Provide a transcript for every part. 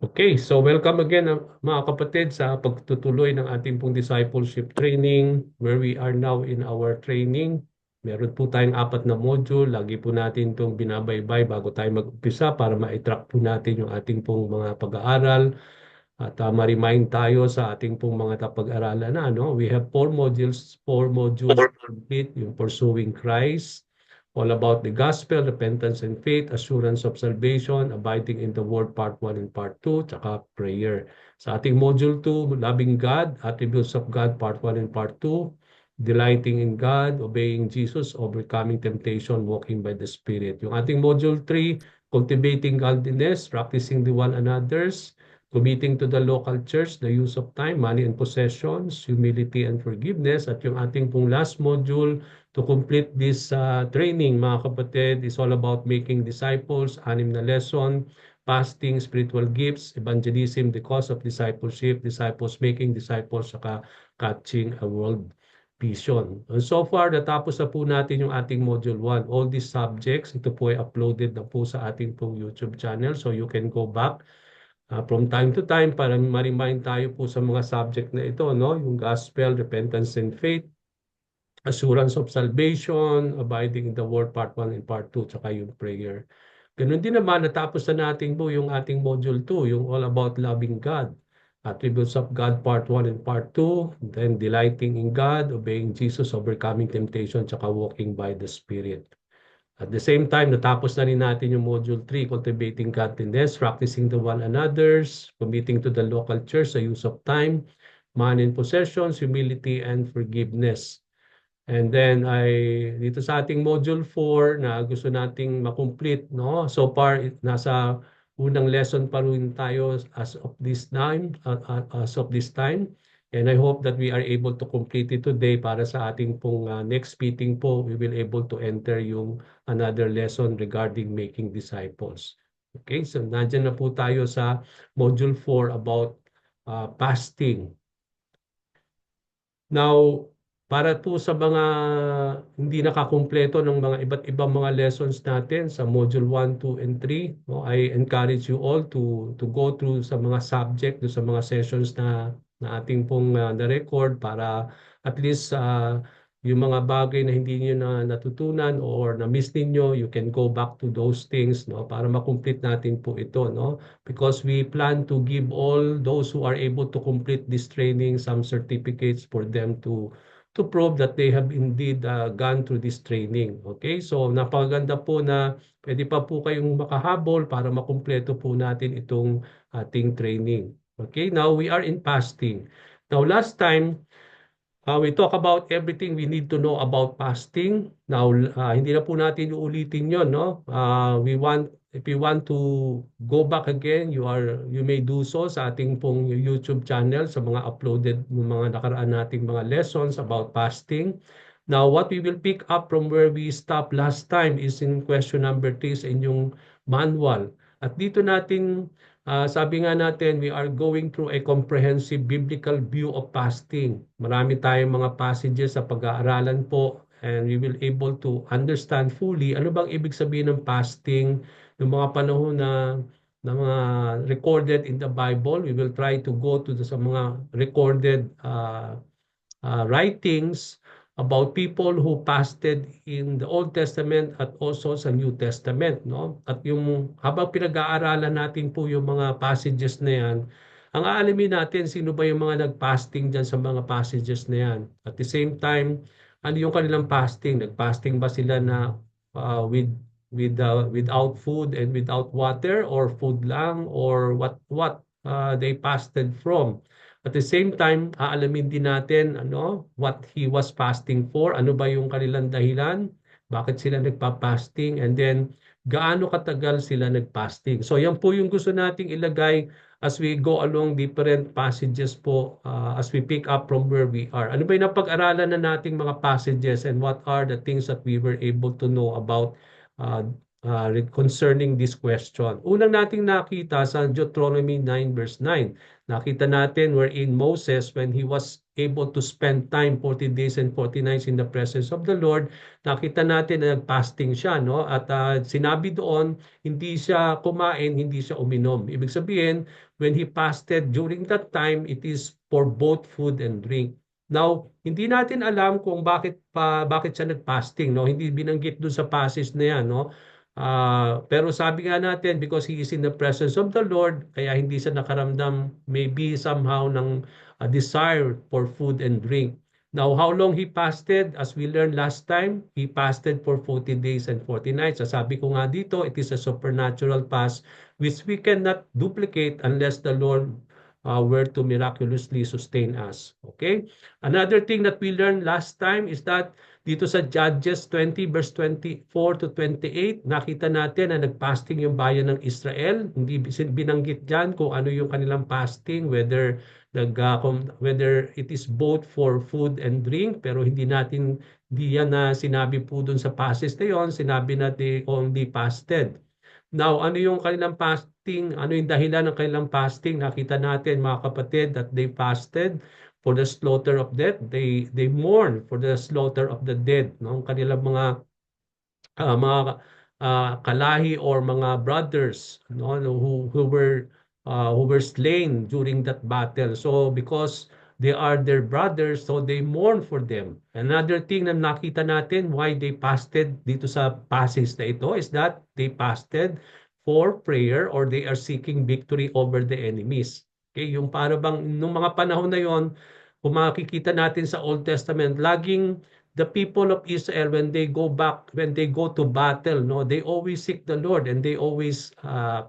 Okay, so welcome again mga kapatid sa pagtutuloy ng ating pong discipleship training where we are now in our training. Meron po tayong 4 na module. Lagi po natin itong binabaybay bago tayo mag-umpisa para ma-track po natin yung ating pong mga pag-aaral at ma-remind tayo sa ating pong mga tapag-aralan na ano. We have 4 modules, 4 modules complete, yung Pursuing Christ, all about the gospel, repentance and faith, assurance of salvation, abiding in the word part 1 and part 2, tsaka prayer. Sa ating module 2, loving God, attributes of God part 1 and part 2, delighting in God, obeying Jesus, overcoming temptation, walking by the Spirit. Yung ating module 3, cultivating godliness, practicing the one another's, committing to the local church, the use of time, money and possessions, humility and forgiveness. At yung ating pong last module, to complete this training, mga kapatid, is all about making disciples, 6 na lesson, fasting, spiritual gifts, evangelism, the cause of discipleship, disciples making disciples, saka catching a world vision. And so far, natapos na po natin yung ating Module 1. All these subjects, ito po ay uploaded na po sa ating pong YouTube channel. So you can go back from time to time para ma-remind tayo po sa mga subject na ito, no? Yung gospel, repentance and faith, assurance of salvation, abiding in the word part 1 and part 2, tsaka yung prayer. Ganun din naman, natapos na natin po yung ating module 2, yung all about loving God. Attributes of God part 1 and part 2, then delighting in God, obeying Jesus, overcoming temptation, tsaka walking by the Spirit. At the same time, natapos na rin natin yung module 3, cultivating godliness, practicing the one another's, committing to the local church, the use of time, money and possessions, humility and forgiveness. And then dito sa ating module 4 na gusto nating makomplete, no? So far nasa unang lesson pa rin tayo as of this time. And I hope that we are able to complete it today para sa ating pong next meeting po, we will able to enter yung another lesson regarding making disciples. Okay, so nandiyan na po tayo sa module 4 about fasting. Now, para po sa mga hindi nakakumpleto ng mga iba't ibang mga lessons natin sa Module 1, 2, and 3, no, I encourage you all to go through sa mga subject, sa mga sessions na ating pong na-record para at least yung mga bagay na hindi niyo na natutunan or na-miss ninyo, you can go back to those things, no, para makomplete natin po ito, no, because we plan to give all those who are able to complete this training some certificates for them to prove that they have indeed gone through this training. Okay? So napakaganda po na pwede pa po kayong makahabol para makumpleto po natin itong ating training. Okay? Now we are in fasting. Now last time we talk about everything we need to know about fasting. Now, hindi na po natin uulitin yon, no? If you want to go back again, you may do so sa ating pong YouTube channel sa mga uploaded mga nakaraan nating mga lessons about fasting. Now, what we will pick up from where we stopped last time is in question number 3 sa inyong manual. At dito natin sabi nga natin, we are going through a comprehensive biblical view of fasting. Marami tayong mga passages sa pag-aaralan po and we will able to understand fully ano bang ibig sabihin ng fasting, yung mga panahon na mga recorded in the Bible. We will try to go to sa mga recorded writings about people who fasted in the Old Testament at also sa New Testament, no? At yung habang pinag-aaralan natin po yung mga passages na yan, ang aalamin natin sino ba yung mga nag-fasting diyan sa mga passages na yan. At the same time, ano yung kanilang fasting? Nag-fasting ba sila na without food and without water, or food lang, or what they fasted from? At the same time, aalamin din natin what he was fasting for, ano ba yung kanilang dahilan, bakit sila nagpa-fasting, and then gaano katagal sila nag-fasting. So yan po yung gusto nating ilagay as we go along different passages po, as we pick up from where we are. Ano ba yung napag-aralan na nating mga passages and what are the things that we were able to know about uh, concerning this question. Unang nating nakita sa Deuteronomy 9 verse 9. Nakita natin wherein Moses, when he was able to spend time 40 days and 40 nights in the presence of the Lord, nakita natin na nag-fasting siya, no? At sinabi doon, hindi siya kumain, hindi siya uminom. Ibig sabihin, when he fasted during that time, it is for both food and drink. Now, hindi natin alam kung bakit siya nag-fasting, no? Hindi binanggit doon sa passage na 'yan, no? Pero sabi nga natin, because he is in the presence of the Lord, kaya hindi siya nakaramdam maybe somehow ng desire for food and drink. Now, how long he fasted? As we learned last time, he fasted for 40 days and 40 nights. Sabi ko nga dito, it is a supernatural fast which we cannot duplicate unless the Lord were to miraculously sustain us. Okay? Another thing that we learned last time is that dito sa Judges 20 verse 24 to 28, nakita natin na nag-fasting yung bayan ng Israel. Hindi binanggit diyan kung ano yung kanilang fasting, whether whether it is both for food and drink, pero hindi yan na sinabi po dun sa passage na yon. Sinabi na they only fasted. Now, ano yung kanilang fasting? Ano yung dahilan ng kanilang fasting? Nakita natin mga kapatid that they fasted for the slaughter of death. They mourn for the slaughter of the dead, no? Ang kanilang mga kalahi or mga brothers, no, who were slain during that battle. So because they are their brothers, so they mourn for them. Another thing na nakita natin why they fasted dito sa passage na ito is that they fasted for prayer, or they are seeking victory over the enemies. Okay, yung para bang nung mga panahon na yon, kung makikita natin sa Old Testament, laging the people of Israel, when they go to battle, no, they always seek the Lord, and they always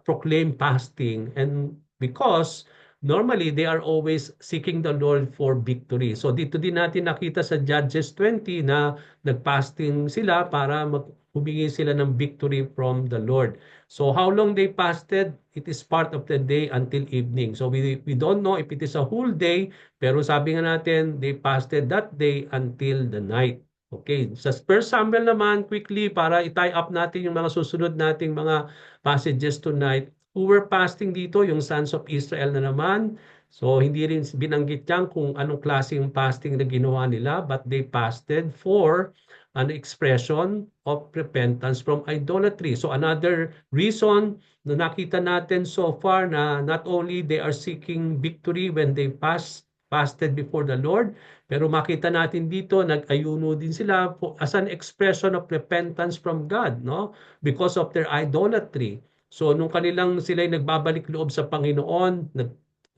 proclaim fasting, and because normally they are always seeking the Lord for victory. So dito din natin nakita sa Judges 20 na nagfasting sila para humingi sila ng victory from the Lord. So how long they fasted? It is part of the day until evening. So we don't know if it is a whole day, pero sabi nga natin, they fasted that day until the night. Okay, sa First Samuel naman, quickly, para i-tie up natin yung mga susunod nating mga passages tonight, who were fasting dito, yung sons of Israel na naman. So, hindi rin binanggit yan kung anong klaseng fasting na ginawa nila, but they fasted for an expression of repentance from idolatry. So, another reason na nakita natin so far na not only they are seeking victory when they fasted before the Lord, pero makita natin dito, nag-ayuno din sila as an expression of repentance from God, no? Because of their idolatry. So, nung sila'y nagbabalik loob sa Panginoon,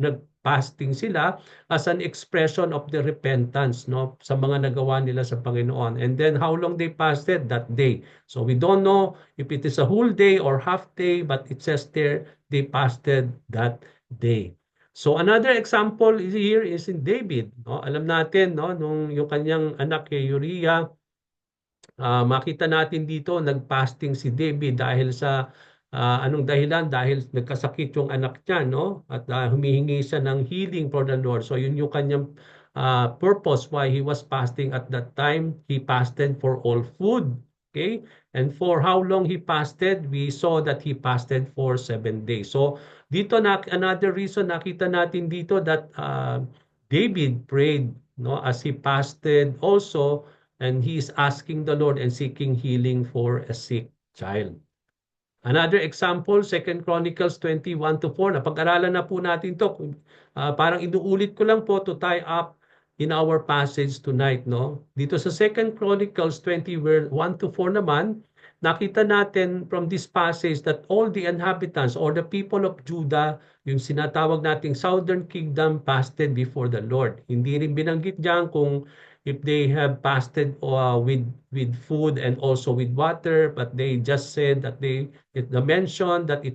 nag-fasting sila as an expression of the repentance, no? Sa mga nagawa nila sa Panginoon. And then, how long they fasted? That day. So, we don't know if it is a whole day or half day, but it says there, they fasted that day. So another example here is in David, no? Alam natin, no, nung yung kanyang anak kay Uriah, makita natin dito nagfasting si David dahil sa anong dahilan? Dahil nagkasakit yung anak niya, no? At humihingi siya ng healing for the Lord. So yun yung kanyang purpose why he was fasting at that time. He fasted for all food. Okay? And for how long he fasted? We saw that he fasted for 7 days. So dito another reason nakita natin dito that David prayed, no, as he fasted also, and he is asking the Lord and seeking healing for a sick child. Another example, 2 Chronicles 21 to 4. Napag-aralan na po natin to. Parang inuulit ko lang po to tie up in our passage tonight, no? Dito sa 2 Chronicles 20 1 to 4 naman, nakita natin from this passage that all the inhabitants or the people of Judah, yung sinatawag nating Southern Kingdom, fasted before the Lord. Hindi rin binanggit diyan kung if they have fasted with food and also with water, but they just said that they mentioned that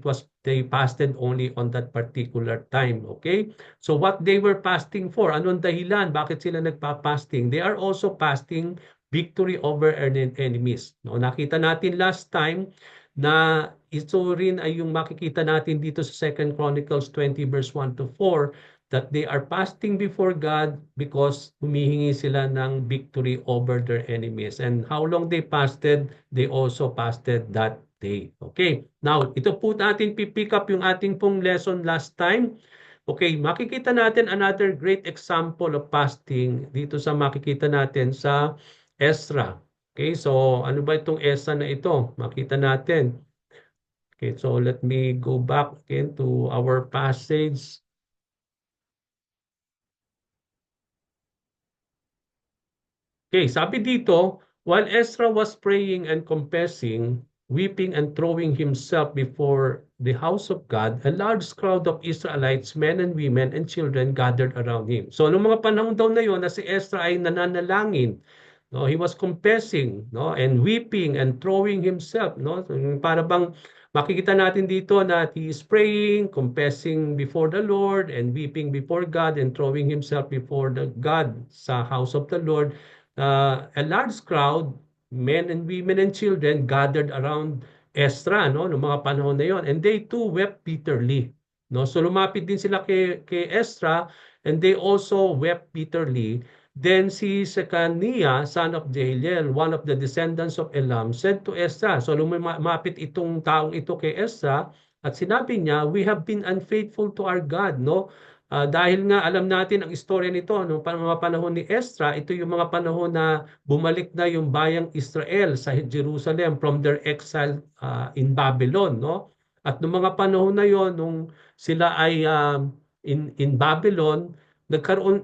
they fasted only on that particular time. Okay, so what they were fasting for, anong dahilan, bakit sila nagpa-fasting? They are also fasting victory over enemies. No, nakita natin last time na ito rin ay yung makikita natin dito sa 2 Chronicles 20 verse 1 to 4, that they are fasting before God because humihingi sila ng victory over their enemies. And how long they fasted? They also fasted that day. Okay, now ito po natin pipick up yung ating pong lesson last time. Okay, makikita natin another great example of fasting dito sa makikita natin sa Ezra. Okay, so ano ba itong Ezra na ito? Makita natin. Okay, so let me go back again to our passage. Okay, sabi dito, while Ezra was praying and confessing, weeping and throwing himself before the house of God, a large crowd of Israelites, men and women and children gathered around him. So, noong mga panahon daw na yon na si Ezra ay nananalangin, no, he was confessing, no, and weeping and throwing himself, no, so, para bang makikita natin dito na he is praying, confessing before the Lord, and weeping before God, and throwing himself before the God sa house of the Lord. A large crowd, men and women and children gathered around Ezra, no, noong mga panahon na yon, and they too wept bitterly, no. So lumapit din sila kay Ezra, and they also wept bitterly. Then si Sekaniah, son of Jael, one of the descendants of Elam, said to Ezra, so lumapit itong taong ito kay Ezra, at sinabi niya, we have been unfaithful to our God, no? Dahil nga alam natin ang istorya nito, no, mga panahon ni Ezra, ito yung mga panahon na bumalik na yung bayang Israel sa Jerusalem from their exile in Babylon, no? At noong mga panahon na yon, nung sila ay in Babylon,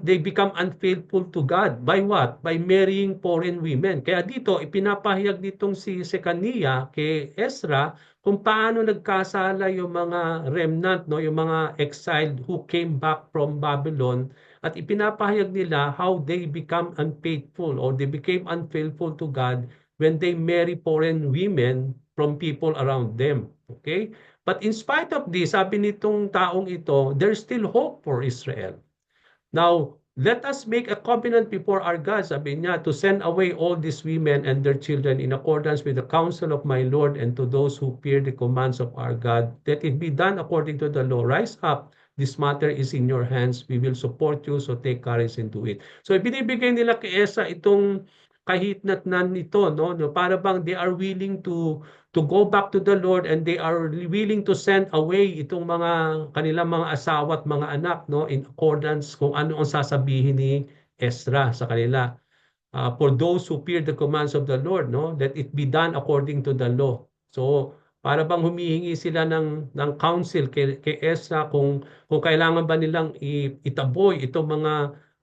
they become unfaithful to God. By what? By marrying foreign women. Kaya dito, ipinapahayag ditong si Sekaniah kay Ezra kung paano nagkasala yung mga remnant, no, yung mga exiled who came back from Babylon, at ipinapahayag nila how they become unfaithful or they became unfaithful to God when they marry foreign women from people around them. Okay? But in spite of this, sabi nitong taong ito, there's still hope for Israel. Now, let us make a covenant before our God, sabi niya, to send away all these women and their children in accordance with the counsel of my Lord, and to those who fear the commands of our God, that it be done according to the law. Rise up, this matter is in your hands. We will support you, so take courage and do it. So, ibinibigay nila kay Esa itong kahitnatnan nito, no? Para bang they are willing to go back to the Lord, and they are willing to send away itong mga kanilang mga asawa at mga anak, no, in accordance kung ano ang sasabihin ni Ezra sa kanila. For those who fear the commands of the Lord, no, that it be done according to the law. So para bang humihingi sila ng counsel kay Ezra kung kailangan ba nilang itaboy itong mga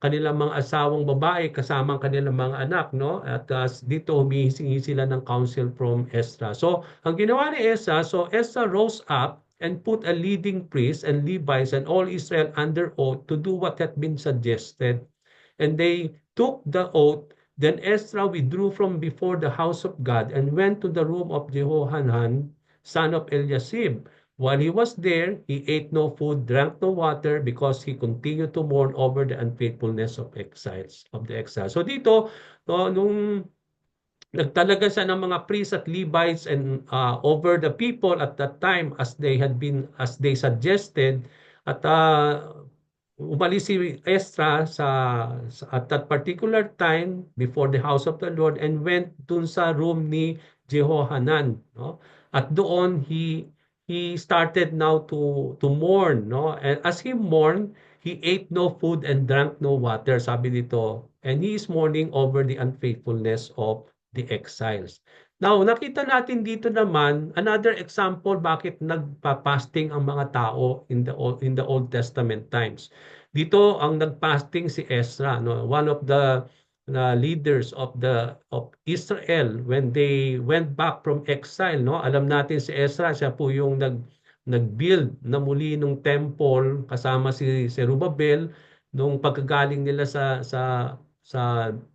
kanilang mga asawang babae kasama ang kanilang mga anak, no? At dito humihingi sila ng counsel from Ezra. So ang ginawa ni Ezra, so Ezra rose up and put a leading priest and Levites and all Israel under oath to do what had been suggested. And they took the oath. Then Ezra withdrew from before the house of God and went to the room of Jehohanan, son of Eliashib. While he was there, he ate no food, drank no water, because he continued to mourn over the unfaithfulness of the exiles. So dito, no, nung nagtalaga siya ng mga priests at Levites and over the people at that time as they suggested, at umalis si Ezra at that particular time before the house of the Lord and went dun sa room ni Jehohanan, no? At doon he started now to mourn, no? And as he mourned, he ate no food and drank no water, sabi dito. And he is mourning over the unfaithfulness of the exiles. Now, nakita natin dito naman another example bakit nagpa-fasting ang mga tao in the Old Testament times. Dito ang nagpasting si Ezra, no, one of the leaders of Israel when they went back from exile, no. Alam natin si Ezra, siya po yung nag-build na muli ng temple kasama si Zerubbabel nung pagkagaling nila sa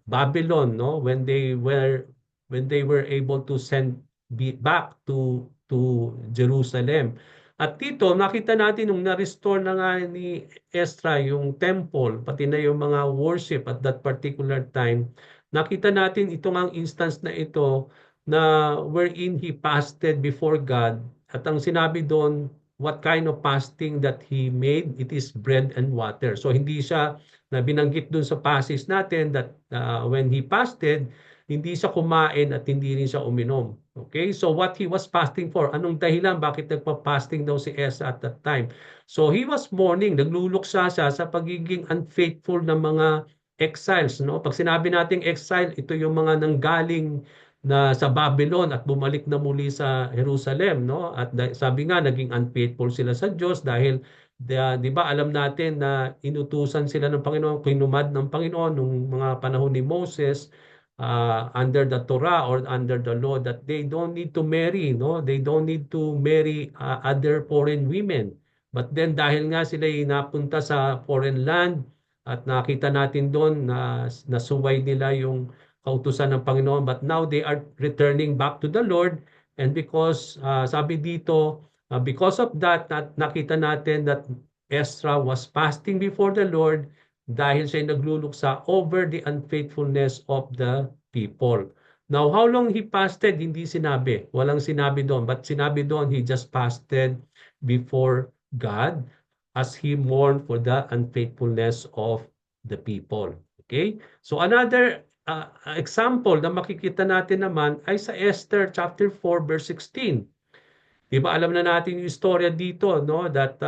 Babylon, no, when they were able to send back to Jerusalem. At dito nakita natin nung na-restore na nga ni Ezra yung temple, pati na yung mga worship at that particular time, nakita natin itong ang instance na ito na wherein he fasted before God. At ang sinabi doon, what kind of fasting that he made, it is bread and water. So hindi siya na binanggit doon sa passage natin that when he fasted, hindi siya kumain at hindi rin siya uminom. Okay? So what he was fasting for? Anong dahilan bakit nagpa-fasting daw si Ezra at that time? So he was mourning, nagluluksa siya sa pagiging unfaithful ng mga exiles, no? Pag sinabi nating exile, ito yung mga nanggaling na sa Babylon at bumalik na muli sa Jerusalem, no? At sabi nga naging unfaithful sila sa Diyos dahil 'di ba alam natin na inutusan sila ng Panginoon, kinumad ng Panginoon nung mga panahon ni Moses under the Torah or under the law that they don't need to marry, no? They don't need to marry other foreign women. But then dahil nga sila napunta sa foreign land at nakita natin doon na nasuway nila yung kautusan ng Panginoon, but now they are returning back to the Lord, and because sabi dito, because of that, nakita natin that Ezra was fasting before the Lord dahil siya nagluluksa over the unfaithfulness of the people. Now, how long he fasted, hindi sinabi. Walang sinabi doon. But sinabi doon, he just fasted before God as he mourned for the unfaithfulness of the people. Okay? So another example na makikita natin naman ay sa Esther chapter 4 verse 16. Di ba alam na natin yung istorya dito, no? That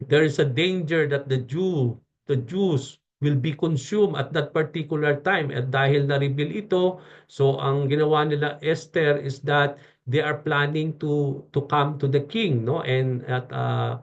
there is a danger that the Jews will be consumed at that particular time. At dahil na-reveal ito, so ang ginawa nila Esther is that they are planning to come to the king, no, and at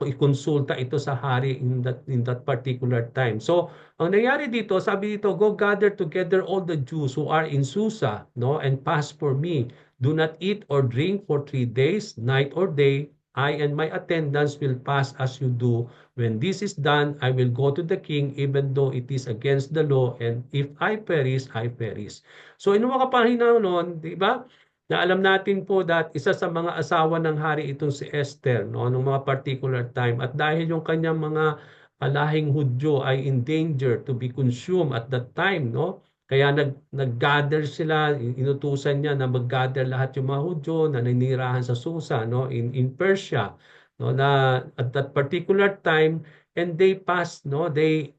ikonsulta ito sa hari in that particular time. So ang nangyari dito, sabi dito, go gather together all the Jews who are in Susa, no, and fast for me. Do not eat or drink for 3 days, night or day. I and my attendants will pass as you do. When this is done, I will go to the king, even though it is against the law, and if I perish, I perish. So, inong mga panahon noon, di ba? Na alam natin po that isa sa mga asawa ng hari itong si Esther, no, nung mga particular time. At dahil yung kanyang mga lahing Hudyo ay in danger to be consumed at that time, no? Kaya nag-gather sila, inutusan niya na mag-gather lahat yung mga Hudyo na naninirahan sa Susa, no, in Persia, no, na at that particular time, and they passed, no, they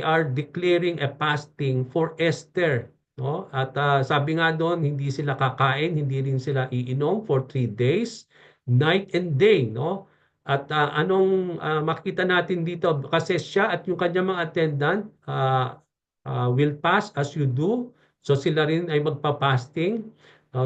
are declaring a fasting for Esther, no? At sabi nga doon, hindi sila kakain, hindi rin sila iinom for 3 days, night and day, no? At anong makita natin dito, kasi siya at yung kanyang mga attendant will pass as you do. So sila rin ay magpa-fasting.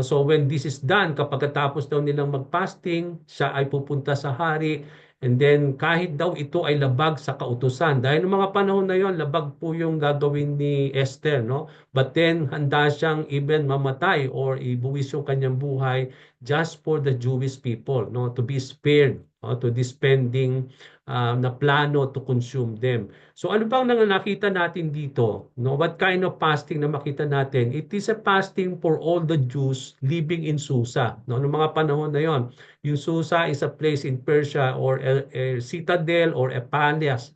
So when this is done, kapag tapos daw nilang mag-fasting, siya ay pupunta sa hari. And then kahit daw ito ay labag sa kautusan. Dahil ng mga panahon na yon, labag po yung gagawin ni Esther, no? But then handa siyang even mamatay or ibuwis yung kanyang buhay just for the Jewish people, no? To be spared, to this pending na plano to consume them. So ano bang nakita natin dito? No, what kind of fasting na makita natin? It is a fasting for all the Jews living in Susa. No, noong mga panahon na 'yon. Yung Susa is a place in Persia or a citadel or a palace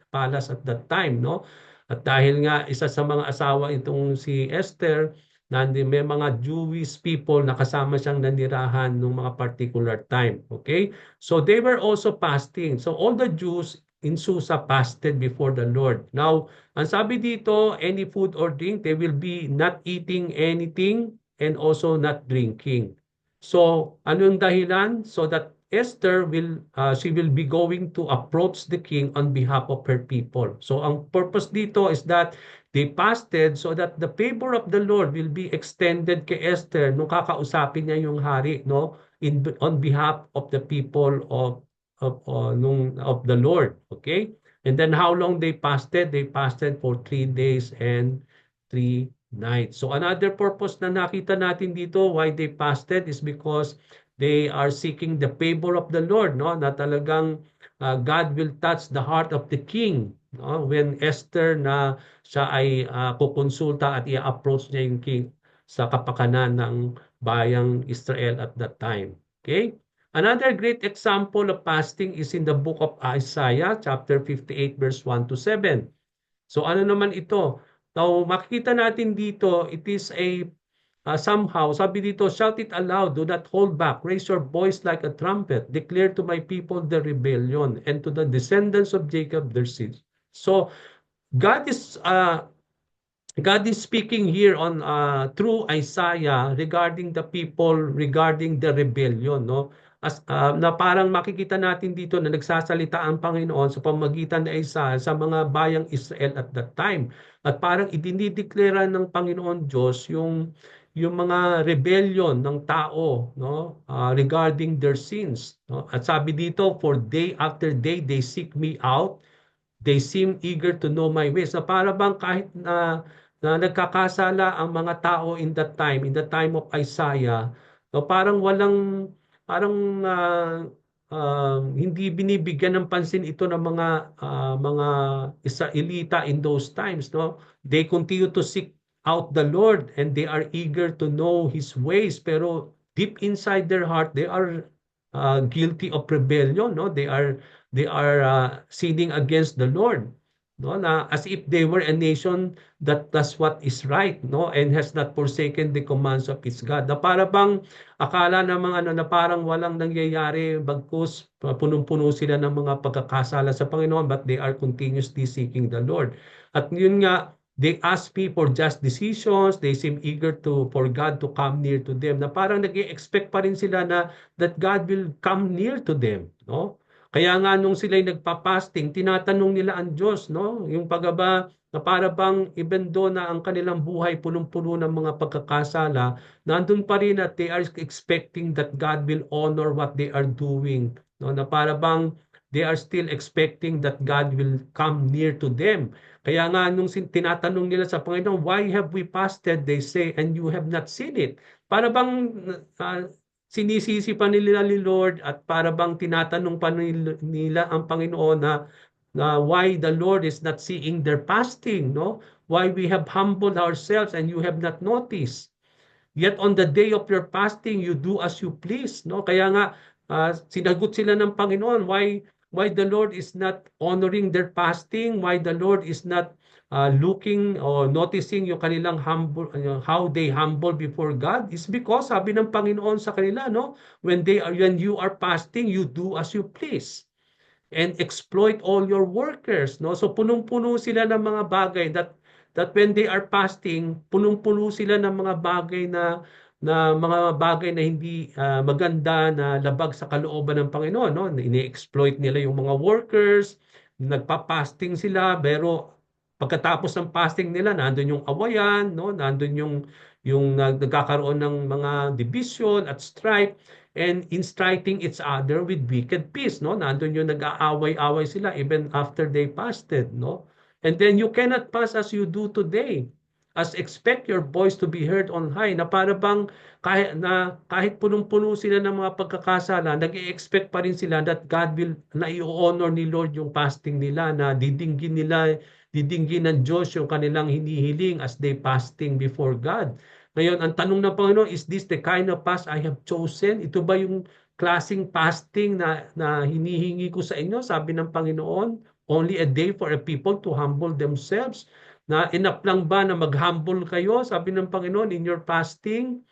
at that time, no? At dahil nga isa sa mga asawa itong si Esther, may mga Jewish people na kasama siyang nanirahan nung mga particular time. Okay? So they were also fasting. So all the Jews in Susa fasted before the Lord. Now, ang sabi dito, any food or drink, they will be not eating anything and also not drinking. So, ano yung dahilan? So that Esther she will be going to approach the king on behalf of her people. So, ang purpose dito is that they fasted so that the favor of the Lord will be extended kay Esther nung kakausapin niya yung hari, no, on behalf of the people of the Lord. Okay? And then how long they fasted? They fasted for 3 days and 3 nights. So another purpose na nakita natin dito why they fasted is because they are seeking the favor of the Lord, no? Na talagang God will touch the heart of the king, no? When Esther na siya ay kukonsulta at i-approach niya yung king sa kapakanan ng bayang Israel at that time. Okay? Another great example of fasting is in the book of Isaiah, chapter 58, verse 1 to 7. So ano naman ito? Now, makikita natin dito, it is a somehow, sabi dito, shout it aloud, do not hold back, raise your voice like a trumpet, declare to my people their rebellion, and to the descendants of Jacob their sins. So, God is God is speaking here on through Isaiah regarding the people, regarding the rebellion, no? Na parang makikita natin dito na nagsasalita ang Panginoon sa pamamagitan ni Isaiah sa mga bayang Israel at that time. At parang idinideklara ng Panginoon Diyos yung mga rebellion ng tao, no? Regarding their sins, no? At sabi dito, for day after day they seek me out. They seem eager to know my ways. Na para bang kahit na nagkakasala ang mga tao in the time of Isaiah, no, parang parang hindi binibigyan ng pansin ito ng mga Israelita in those times, no? They continue to seek out the Lord and they are eager to know His ways, pero deep inside their heart, they are guilty of rebellion, no? They are sinning against the Lord, no, na as if they were a nation that does what is right, no, and has not forsaken the commands of its God. Na para bang akala ng mga na parang walang nangyayari, bagkus punong-puno sila ng mga pagkakasala sa Panginoon, but they are continuously seeking the Lord. At yun nga, they ask me for just decisions, they seem eager for God to come near to them, na parang nag-i-expect pa rin sila na that God will come near to them, no? Kaya nga nung sila'y nagpa-fasting, tinatanong nila ang Diyos, no? Yung pagaba na para bang even though na ang kanilang buhay punong-puno ng mga pagkakasala, nandun pa rin at they are expecting that God will honor what they are doing, no? Na para bang they are still expecting that God will come near to them. Kaya nga nung tinatanong nila sa Panginoon, why have we fasted? They say, and you have not seen it. Para bang sinisisi pa nila ni Lord at para bang tinatanong pa nila ang Panginoon na why the Lord is not seeing their fasting, no? Why we have humbled ourselves and you have not noticed. Yet on the day of your fasting, you do as you please, no? Kaya nga sinagot sila ng Panginoon, why the Lord is not honoring their fasting, why the Lord is not looking or noticing yung kanilang humble, how they humble before God, is because sabi ng Panginoon sa kanila, no, when you are fasting, you do as you please and exploit all your workers, no? So punong-puno sila ng mga bagay that when they are fasting, punong-puno sila ng mga bagay na hindi maganda, na labag sa kalooban ng Panginoon, no? Ini-exploit nila yung mga workers, nagpa-fasting sila, pero pagkatapos ng fasting nila, nandun yung awayan, no? Nandun yung nagkakaroon ng mga division at strife, and in striking each other with wicked peace, no? Nandun yung nag-aaway-away sila even after they fasted, no? And then you cannot fast as you do today, as expect your voice to be heard on high, na para bang kahit punong-puno sila ng mga pagkakasala, nag-i-expect pa rin sila that God will, na i-honor ni Lord yung fasting nila, na didinggin ng Diyos yung kanilang hinihiling as they fasting before God. Ngayon, ang tanong ng Panginoon, is this the kind of fast I have chosen? Ito ba yung klaseng fasting na hinihingi ko sa inyo? Sabi ng Panginoon, only a day for a people to humble themselves. Na enough lang ba na mag-humble kayo? Sabi ng Panginoon, in your fasting,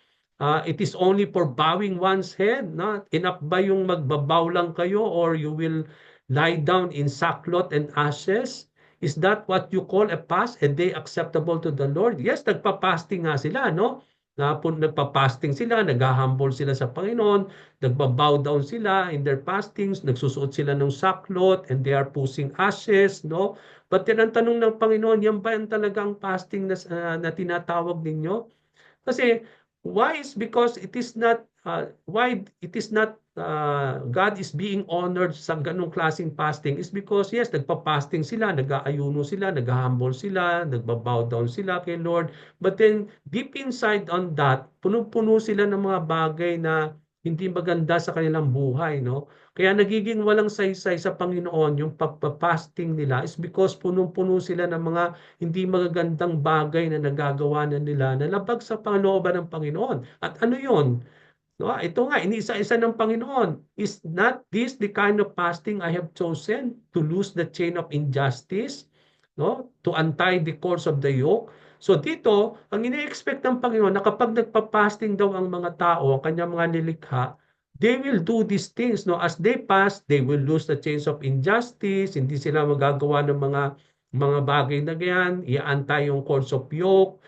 it is only for bowing one's head. Na? Enough ba yung magbabow lang kayo, or you will lie down in sackcloth and ashes? Is that what you call a fast, a day acceptable to the Lord? Yes, nagpa-fasting nga sila, no? Nagpa-fasting sila, nag-humble sila sa Panginoon, nagba-bow down sila in their fastings, nagsusuot sila ng sackcloth, and they are pushing ashes, no? But tinanong ng Panginoon, yan ba yung talagang fasting na tinatawag ninyo? Kasi why is because it is not why it is not God is being honored sa ganung klaseng fasting is because yes, nagpa-fasting sila, nag-aayuno sila, nag-humble sila, nagba-bow down sila kay Lord. But then deep inside on that, puno-puno sila ng mga bagay na hindi maganda sa kanilang buhay, no? Kaya nagiging walang saysay sa Panginoon yung pagpa-fasting nila is because punong-puno sila ng mga hindi magagandang bagay na nagagawa na nila na labag sa panlooban ng Panginoon. At ano yun? No, ito nga, iniisa-isa ng Panginoon. Is not this the kind of fasting I have chosen, to loose the chain of injustice, no? To untie the cords of the yoke? So dito, ang ini-expect ng Panginoon na kapag nagpa-fasting daw ang mga tao, ang kanyang mga nilikha, they will do these things, no? As they fast, they will lose the chains of injustice, hindi sila magagawa ng mga mga bagay na ganyan, iaantay yung cords of yoke,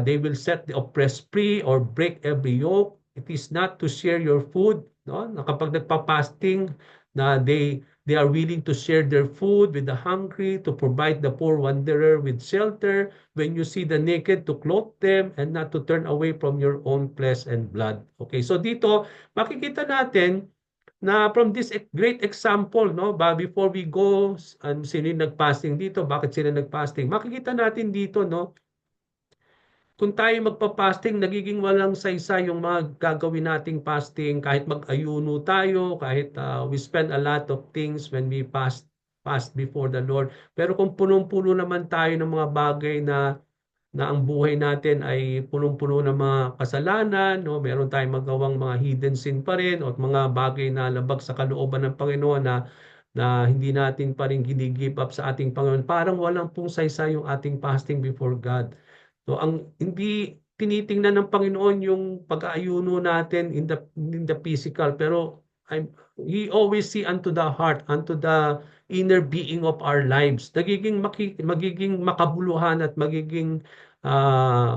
they will set the oppressed free or break every yoke. It is not to share your food, no? Na kapag nagpa-fasting, na they are willing to share their food with the hungry, to provide the poor wanderer with shelter, when you see the naked, to clothe them, and not to turn away from your own flesh and blood. Okay, so dito, makikita natin na from this great example, no, before we go, sino yung nag-fasting dito, bakit sila nag-fasting? Makikita natin dito, no, kung tayo magpa-fasting, nagiging walang saysay yung mga gagawin nating fasting, kahit mag-ayuno tayo, kahit we spend a lot of things when we fast before the Lord. Pero kung punong-puno naman tayo ng mga bagay na ang buhay natin ay punong-puno ng mga kasalanan, no? Meron tayong magawang mga hidden sin pa rin o mga bagay na labag sa kalooban ng Panginoon na hindi natin pa rin gini-give up sa ating Panginoon. Parang walang pong saysay yung ating fasting before God. So ang hindi tinitingnan ng Panginoon yung pag-aayuno natin in the physical, pero He always see unto the heart, unto the inner being of our lives. Magiging makabuluhan at magiging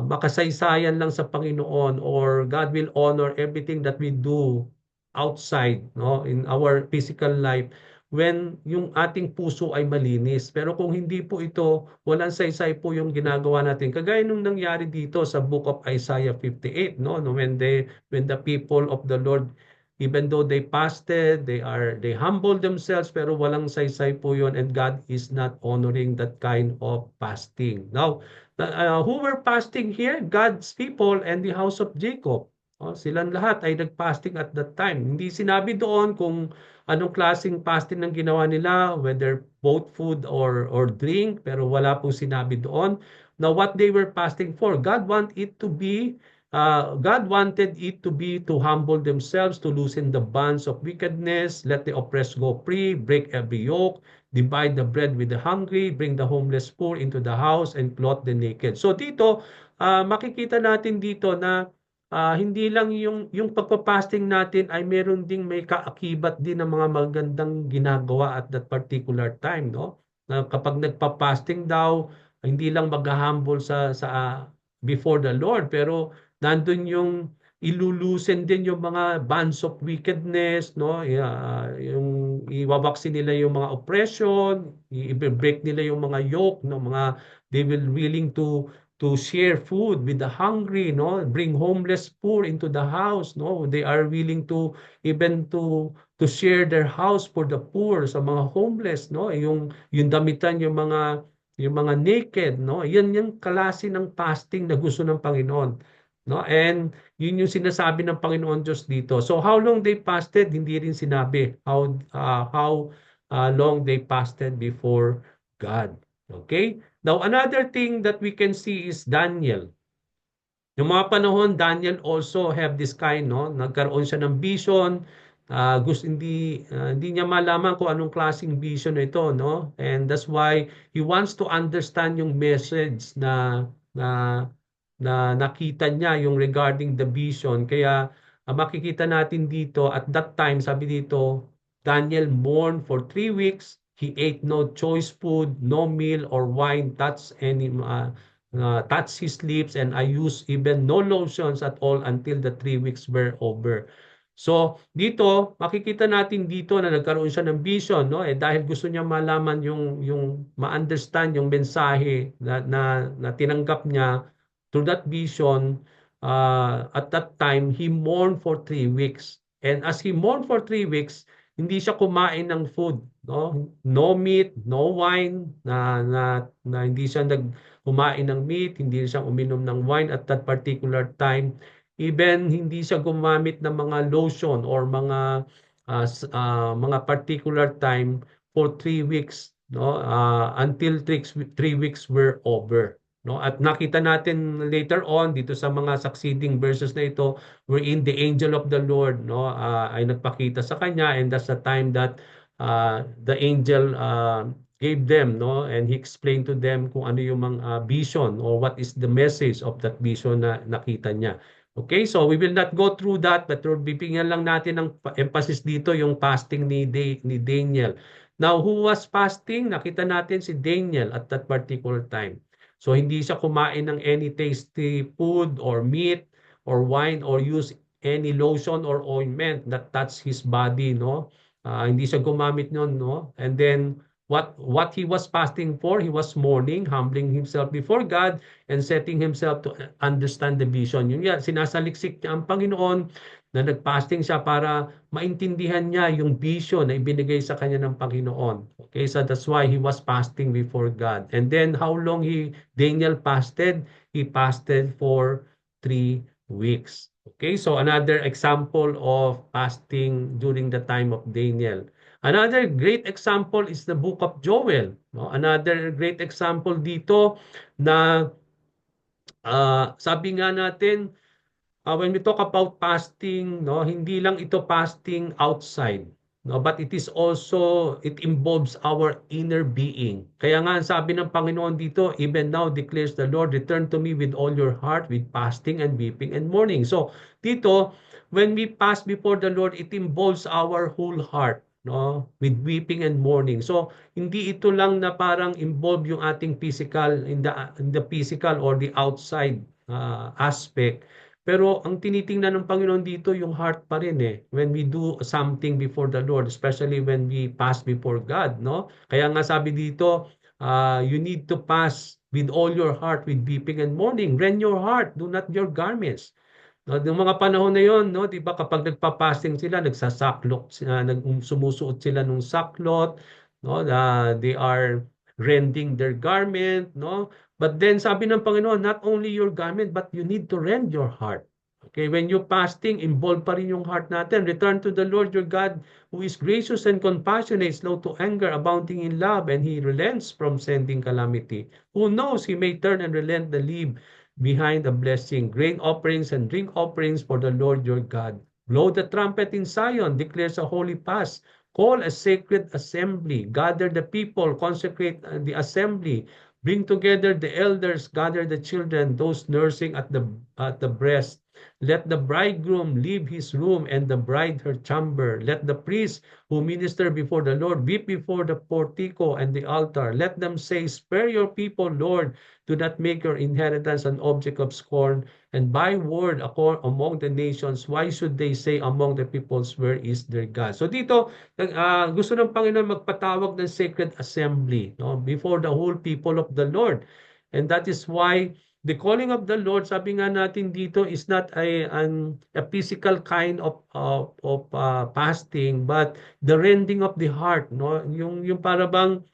makasaysayan lang sa Panginoon, or God will honor everything that we do outside, no, in our physical life, when yung ating puso ay malinis. Pero kung hindi po ito, walang saysay po yung ginagawa natin. Kagaya nung nangyari dito sa book of Isaiah 58, no, no, when the people of the Lord, even though they fasted, they humble themselves, pero walang saysay po yon, and God is not honoring that kind of fasting. Now, who were fasting here? God's people and the house of Jacob. Oh, silang lahat ay nag-fasting at that time. Hindi sinabi doon kung anong klaseng fasting ang ginawa nila, whether both food or drink, pero wala pong sinabi doon. Now, what they were fasting for, God wanted it to be to humble themselves, to loosen the bonds of wickedness, let the oppressed go free, break every yoke, divide the bread with the hungry, bring the homeless poor into the house, and clothe the naked. So dito, makikita natin dito na hindi lang yung pagpa-fasting natin ay meron ding may kaakibat din ng mga magandang ginagawa at that particular time, no? Na kapag nagpa-fasting daw, hindi lang mag-humble sa before the Lord, pero nandun yung ilulusen din yung mga bands of wickedness, no? Yung iwawaksin nila yung mga oppression, i-break nila yung mga yoke, no? They will willing to share food with the hungry, no, bring homeless poor into the house, no, they are willing to even to share their house for the poor, sa mga homeless, no, yung damitan yung mga naked, no, yan yung klase ng fasting na gusto ng Panginoon, no, and yun yung sinasabi ng Panginoon Diyos dito. So how long they fasted, hindi rin sinabi how long they fasted before God. Okay? Now, another thing that we can see is Daniel. Yung mga panahon, Daniel also have this kind, no? Nagkaroon siya ng vision. Hindi niya malaman kung anong klaseng vision na ito, no? And that's why he wants to understand yung message na na nakita niya yung regarding the vision. Kaya makikita natin dito at that time, sabi dito, Daniel mourned for 3 weeks. He ate no choice food, no meal or wine, touch his lips, and I use even no lotions at all until the 3 weeks were over. So, dito, makikita natin dito na nagkaroon siya ng vision, no? Dahil gusto niya malaman yung ma-understand yung mensahe na tinanggap niya through that vision. At that time, he mourned for 3 weeks. And as he mourned for 3 weeks, hindi siya kumain ng food, no? No meat, no wine, na hindi siya kumain ng meat, hindi siya uminom ng wine at that particular time. Even hindi siya gumamit ng mga lotion or mga particular time for 3 weeks, no? Until 3 weeks were over. No? At nakita natin later on dito sa mga succeeding verses na ito, wherein the angel of the Lord, no, ay nagpakita sa kanya, and that's the time that the angel gave them, no, and he explained to them kung ano yung mga vision or what is the message of that vision na nakita niya. Okay, so we will not go through that, but bibigyan lang natin ng emphasis dito yung fasting ni Daniel. Now, who was fasting? Nakita natin si Daniel at that particular time. So, hindi siya kumain ng any tasty food or meat or wine or use any lotion or ointment that touch his body, no? Hindi siya gumamit nun, no? And then, what he was fasting for, he was mourning, humbling himself before God, and setting himself to understand the vision. Yun yan, sinasaliksik niya ang Panginoon na nagpasting siya para maintindihan niya yung vision na ibinigay sa kanya ng Panginoon. Okay, so that's why he was fasting before God. And then how long Daniel fasted? He fasted for 3 weeks. Okay, so another example of fasting during the time of Daniel. Another great example is the book of Joel. No? Another great example dito na sabi nga natin, when we talk about fasting, no, hindi lang ito fasting outside, no, but it involves our inner being. Kaya nga sabi ng Panginoon dito, even now declares the Lord, return to me with all your heart, with fasting and weeping and mourning. So dito, when we fast before the Lord, it involves our whole heart, no, with weeping and mourning. So hindi ito lang na parang involve yung ating physical in the physical or the outside aspect. Pero ang tinitingnan ng Panginoon dito yung heart pa rin eh. When we do something before the Lord, especially when we pass before God, no? Kaya nga sabi dito, you need to pass with all your heart with weeping and mourning. Rend your heart, do not your garments. No, yung mga panahon na yon, no, 'di ba kapag nagpa-fasting sila, nagsasaklot, sumusuot sila ng saklot, no, they are rending their garment, no? But then sabi ng Panginoon, not only your garment, but you need to rend your heart. Okay, when you fasting, involve pa rin yung heart natin. Return to the Lord your God, who is gracious and compassionate, slow to anger, abounding in love, and He relents from sending calamity. Who knows, He may turn and relent the leave behind the blessing, grain offerings and drink offerings for the Lord your God. Blow the trumpet in Zion, declares a holy fast, call a sacred assembly, gather the people, consecrate the assembly, bring together the elders, gather the children, those nursing at the breast. Let the bridegroom leave his room and the bride her chamber. Let the priests who minister before the Lord weep before the portico and the altar. Let them say, spare your people, Lord. Do not make your inheritance an object of scorn. And by word among the nations, why should they say among the peoples, where is their God? So dito, gusto ng Panginoon magpatawag ng sacred assembly, no, before the whole people of the Lord. And that is why the calling of the Lord, sabi nga natin dito, is not a physical kind of fasting, but the rending of the heart, no? Yung para bang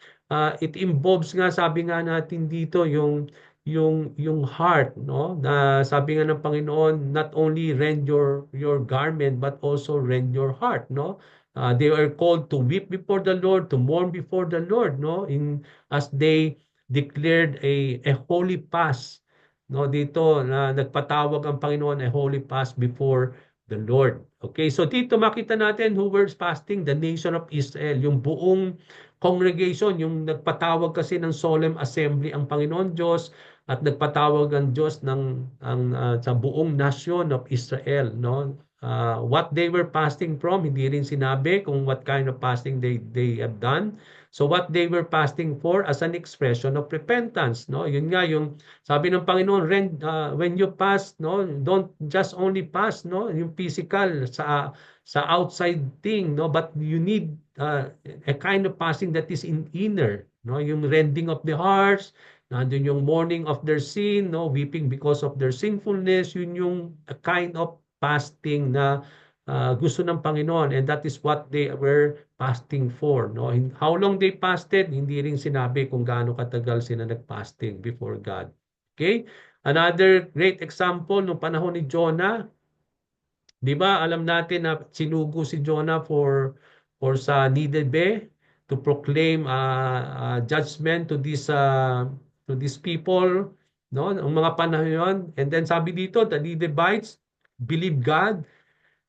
it involves nga, sabi nga natin dito, yung heart, no? Na sabi nga ng Panginoon, not only rend your garment but also rend your heart, no? They are called to weep before the Lord, to mourn before the Lord, no? As they declared a holy fast, no, dito na nagpatawag ang Panginoon a holy fast before the Lord. Okay, so dito makita natin who were fasting, the nation of Israel, yung buong congregation, yung nagpatawag kasi ng solemn assembly ang Panginoon Diyos at nagpatawag ang Diyos sa buong nation of Israel, no? What they were fasting from, hindi rin sinabi kung what kind of fasting they have done. So what they were fasting for as an expression of repentance, no? Yun nga yung sabi ng Panginoon, when you fast, no, don't just only fast, no, yung physical sa outside thing, no, but you need a kind of fasting that is in inner, no, yung rending of the hearts, nandun yung mourning of their sin, no, weeping because of their sinfulness, yun yung a kind of fasting na gusto ng Panginoon, and that is what they were fasting for, no? How long they fasted, hindi rin sinabi kung gaano katagal sila nagfasting before God. Okay? Another great example nung panahon ni Jonah, 'di ba? Alam natin na sinugo si Jonah for sa Nineveh to proclaim judgment to these people, no? Ang mga panahon 'yon. And then sabi dito, the Ninevites believe God.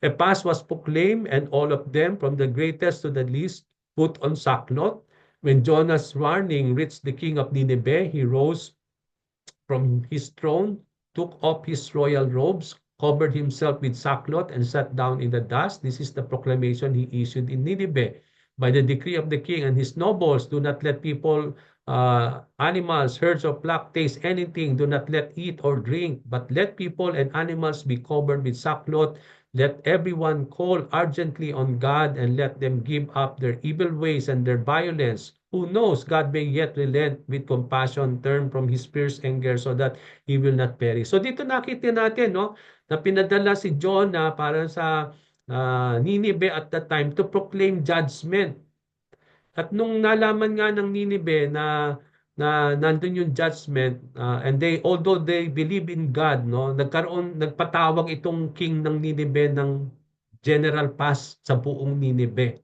A fast was proclaimed, and all of them, from the greatest to the least, put on sackcloth. When Jonah's warning reached the king of Nineveh, he rose from his throne, took off his royal robes, covered himself with sackcloth and sat down in the dust. This is the proclamation he issued in Nineveh. By the decree of the king and his nobles, do not let people, animals, herds of flock taste anything. Do not let eat or drink, but let people and animals be covered with sackcloth. Let everyone call urgently on God and let them give up their evil ways and their violence. Who knows, God may yet relent with compassion, turn from his fierce anger so that he will not perish. So dito nakita natin, no, na pinadala si Jonah para sa Nineveh at that time to proclaim judgment. At nung nalaman nga ng Nineveh na nandun yung judgment, and they, although they believe in God, no, nagpatawag itong king ng Nineveh ng general paz sa buong Nineveh.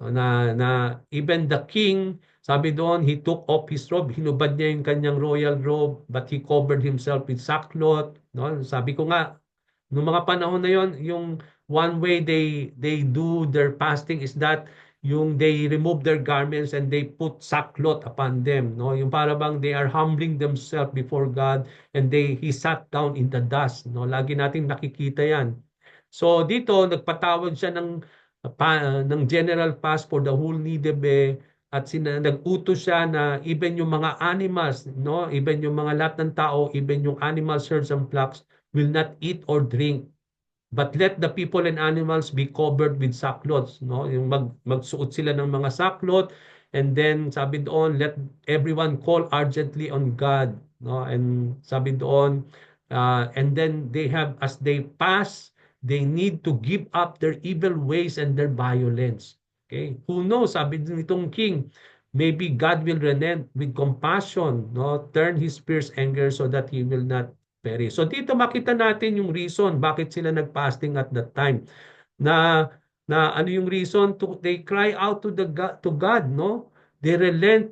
Na even the king, sabi doon, he took off his robe, hinubad niya yung kanyang royal robe, but he covered himself with sackcloth. No? Sabi ko nga, noong mga panahon na yon, yung one way they do their fasting is that yung they remove their garments and they put sackcloth upon them, no, yung para bang they are humbling themselves before God, and he sat down in the dust, no, lagi nating nakikita yan. So dito nagpatawag siya ng general fast for the whole Nineveh, at nag-utos siya na even yung mga animals, no, even yung mga lahat ng tao, even yung animals, herds and flocks will not eat or drink, but let the people and animals be covered with sackcloths, no, yung magsuot sila ng mga sackcloth, and then sabi doon, let everyone call urgently on God, no, and sabi doon, and then they have, as they pass, they need to give up their evil ways and their violence. Okay, who knows, sabi nitong king, maybe God will relent with compassion, no, turn his fierce anger so that he will not perish. So dito makita natin yung reason bakit sila nag-fasting at that time. Na ano yung reason? They cry out to God, no? They relent,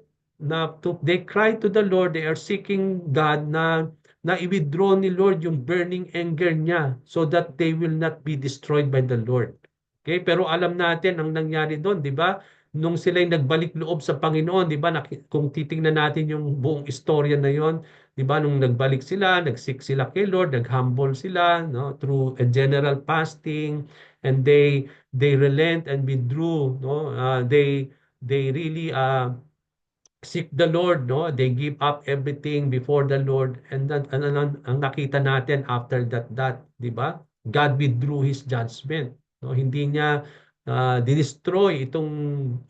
they cry to the Lord, they are seeking God na i-withdraw ni Lord yung burning anger niya so that they will not be destroyed by the Lord. Okay? Pero alam natin ang nangyari doon, di ba? Nung sila'y nagbalik loob sa Panginoon, di ba? Kung titingnan natin yung buong istorya na yon, di ba? Nung nagbalik sila, nagsik sila kay Lord, naghumble sila, no? Through a general fasting, and they relent and withdrew, no? They really seek the Lord, no? They give up everything before the Lord, and then ang nakita natin after that, di ba? God withdrew his judgment, no? Hindi niya dinestroy itong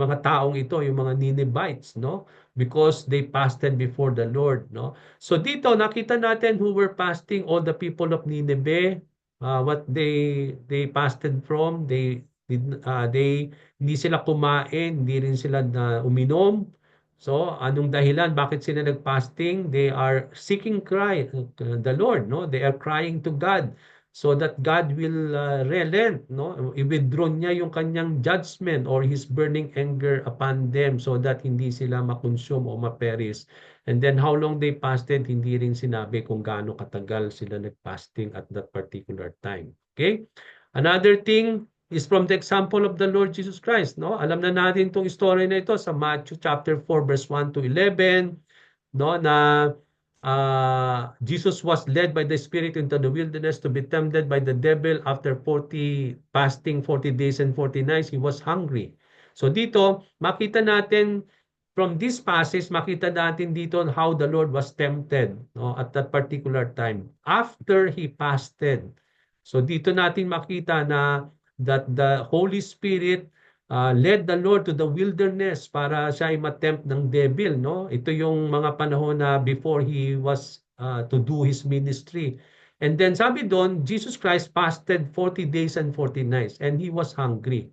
mga taong ito, yung mga Ninevites, no? Because they fasted before the Lord, no? So dito nakita natin who were fasting, all the people of Nineveh, what they fasted from, they hindi sila kumain, hindi rin sila na uminom. So, anong dahilan? Bakit sila nag-fasting? They are seeking the Lord, no? They are crying to God so that God will relent, no? I-withdraw niya yung kanyang judgment or his burning anger upon them so that hindi sila makonsume o maperis. And then how long they fasted, hindi rin sinabi kung gaano katagal sila nag-fasting at that particular time. Okay? Another thing is from the example of the Lord Jesus Christ, no? Alam na natin itong story na ito sa Matthew chapter 4 verse 1 to 11, no, na Jesus was led by the Spirit into the wilderness to be tempted by the devil. After 40 fasting 40 days and 40 nights, he was hungry. So dito, makita natin from this passage, makita natin dito how the Lord was tempted, no, at that particular time after he fasted. So dito natin makita na that the Holy Spirit led the Lord to the wilderness para siya ay matempt ng devil, no? Ito yung mga panahon na before he was to do his ministry. And then sabi doon, Jesus Christ fasted 40 days and 40 nights and he was hungry.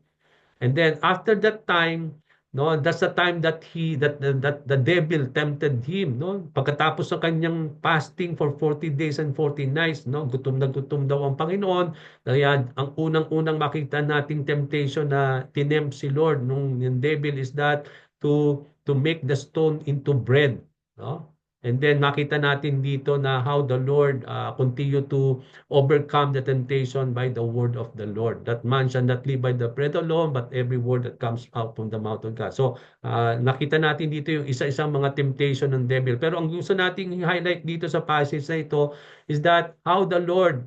And then after that time, no, that's the time that the devil tempted him, no? Pagkatapos ng kanyang fasting for 40 days and 40 nights, no, gutom na gutom daw ang Panginoon. Kaya ang unang-unang makita nating temptation na tinempt si Lord nung yung devil is that to make the stone into bread, no? And then makita natin dito na how the Lord continue to overcome the temptation by the word of the Lord. That man shall not live by the bread alone, but every word that comes out from the mouth of God. So nakita natin dito yung isa-isang mga temptation ng devil. Pero ang gusto nating highlight dito sa passage na ito is that how the Lord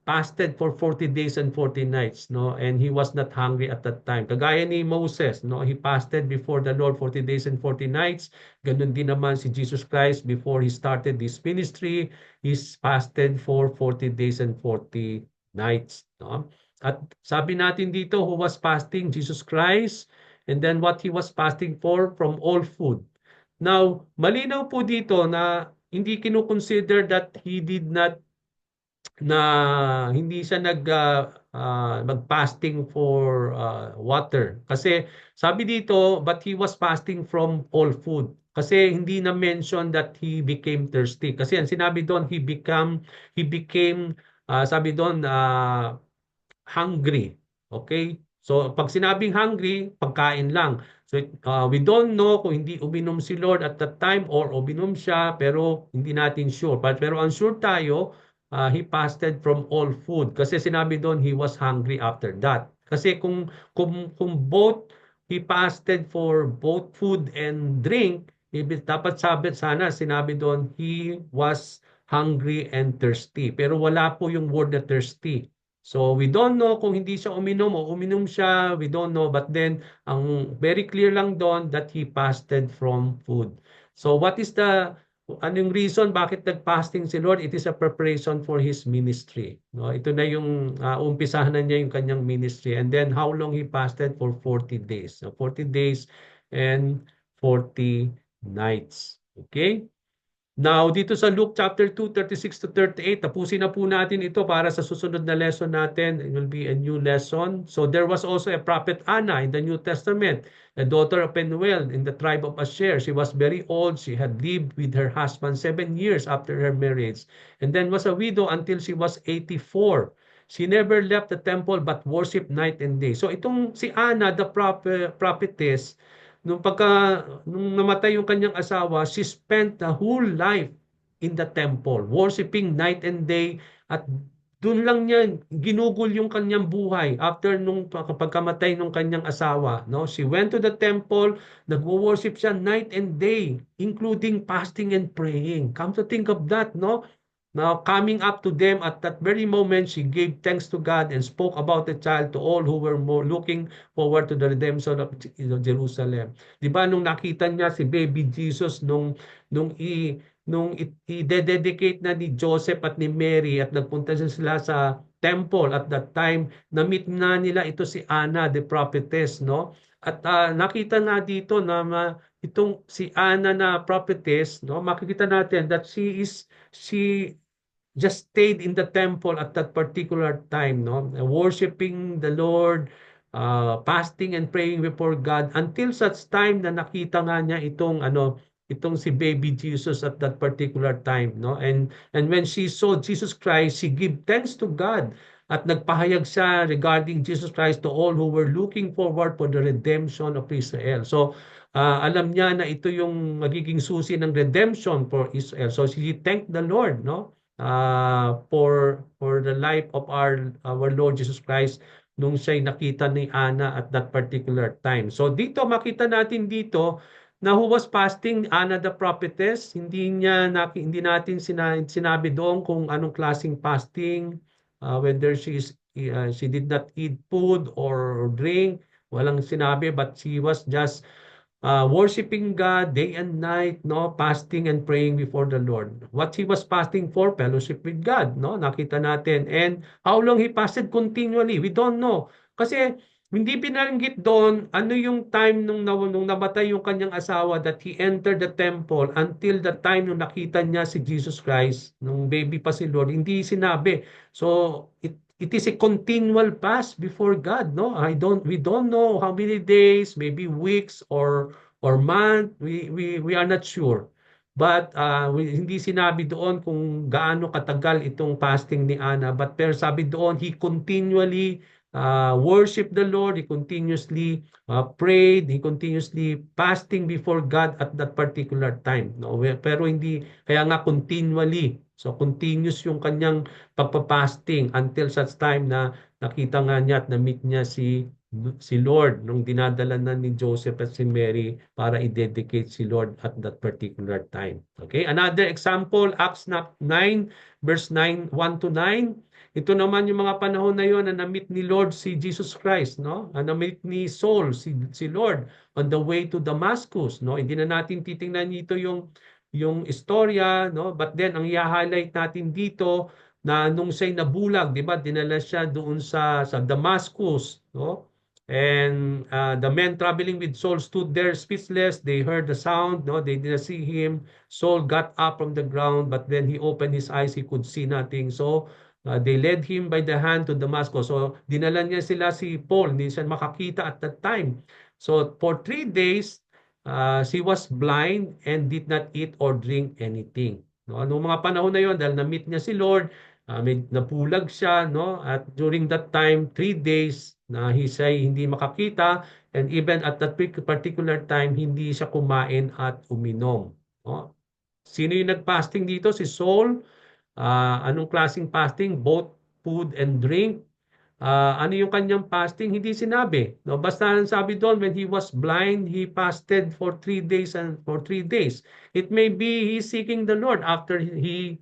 fasted for 40 days and 40 nights, no? And he was not hungry at that time. Kagaya ni Moses, no? He fasted before the Lord 40 days and 40 nights. Ganun din naman si Jesus Christ before he started this ministry, he fasted for 40 days and 40 nights, no? At sabi natin dito, who was fasting? Jesus Christ. And then what he was fasting for? From all food. Now, malinaw po dito na hindi kino-consider that he did not na hindi siya mag-fasting for water. Kasi sabi dito, but he was fasting from all food. Kasi hindi na mention that he became thirsty. Kasi ang sinabi doon, he became sabi doon, hungry. Okay? So pag sinabing hungry, pagkain lang. So we don't know kung hindi uminom si Lord at that time or uminom siya, pero hindi natin sure. Pero ang sure tayo, he fasted from all food kasi sinabi doon he was hungry after that. Kasi kung both he fasted for both food and drink, dapat sabi sana sinabi doon he was hungry and thirsty. Pero wala po yung word na thirsty. So we don't know kung hindi siya uminom o uminom siya, we don't know. But then, ang very clear lang doon that he fasted from food. So what is anong reason bakit nag-fasting si Lord? It is a preparation for His ministry. No? Ito na yung umpisahan na niya yung kanyang ministry. And then how long he fasted? For 40 days. So 40 days and 40 nights. Okay? Now, dito sa Luke chapter 2, 36 to 38, tapusin na po natin ito para sa susunod na lesson natin. It will be a new lesson. So there was also a prophet Anna in the New Testament, a daughter of Penuel in the tribe of Asher. She was very old. She had lived with her husband 7 years after her marriage, and then was a widow until she was 84. She never left the temple but worshiped night and day. So itong si Anna, the prophetess, nung namatay yung kanyang asawa, she spent the whole life in the temple, worshiping night and day, at doon lang niya ginugol yung kanyang buhay after nung pagkamatay nung kanyang asawa, no? She went to the temple, nagwo-worship siya night and day, including fasting and praying. Come to think of that, no? Now, coming up to them at that very moment, she gave thanks to God and spoke about the child to all who were more looking forward to the redemption of Jerusalem. Di ba nung nakita niya si baby Jesus nung i-dedicate na ni Joseph at ni Mary at nagpunta sila sa temple at that time, na-meet na nila ito si Anna, the prophetess, no? At nakita na dito na itong si Anna na prophetess, no? Makikita natin that she just stayed in the temple at that particular time, no? Worshiping the Lord, fasting and praying before God until such time na nakita nga niya itong si baby Jesus at that particular time, no? And when she saw Jesus Christ, she gave thanks to God at nagpahayag siya regarding Jesus Christ to all who were looking forward for the redemption of Israel. So alam niya na ito yung magiging susi ng redemption for Israel. So she thanked the Lord, no? For the life of our Lord Jesus Christ nung siya'y nakita ni Anna at that particular time. So dito makita natin dito na who was fasting, Anna the prophetess. Hindi natin sinabi doon kung anong klaseng fasting, whether she did not eat food or drink. Walang sinabi, but she was just worshiping God day and night, no, fasting and praying before the Lord. What he was fasting for, fellowship with God, no, nakita natin. And how long he fasted continually, we don't know. Kasi hindi pinaranggit doon ano yung time nung namatay yung kanyang asawa that he entered the temple until the time nung nakita niya si Jesus Christ, nung baby pa si Lord, hindi sinabi. So it is a continual fast before God, no? We don't know how many days, maybe weeks or month, we are not sure. But hindi sinabi doon kung gaano katagal itong fasting ni Anna, but pero sabi doon he continually worship the Lord, he continuously prayed, he continuously fasting before God at that particular time. No? Pero hindi, kaya nga continually. So continuous yung kanyang pagpapasting until such time na nakita nga niya at na-meet niya si Lord nung dinadala na ni Joseph at si Mary para i-dedicate si Lord at that particular time. Okay, another example, Acts 9, verse 9, 1 to 9. Ito naman yung mga panahon na yon na na-meet ni Lord si Jesus Christ, no? Na-meet ni Saul si Lord on the way to Damascus, no? Hindi na natin titingnan dito yung istorya, no? But then ang i-highlight natin dito na nung siya'y nabulag, 'di ba? Dinala siya doon sa Damascus, no? And the men traveling with Saul stood there speechless. They heard the sound, no? They didn't see him. Saul got up from the ground, but then he opened his eyes. He could see nothing. So they led him by the hand to Damascus. So dinala niya si Paul. Hindi siya makakita at that time. So for 3 days, she was blind and did not eat or drink anything. No, noong mga panahon na yon, dahil na-meet niya si Lord, may napulag siya, no? At during that time, 3 days na siya hindi makakita, and even at that particular time, hindi siya kumain at uminom. No? Sino yung nag-fasting dito? Si Saul. Anong klaseng fasting? Both food and drink. Ano yung kanyang fasting? Hindi sinabi. No? Basta ang sabi doon, when he was blind, he fasted for 3 days and for 3 days. It may be he's seeking the Lord after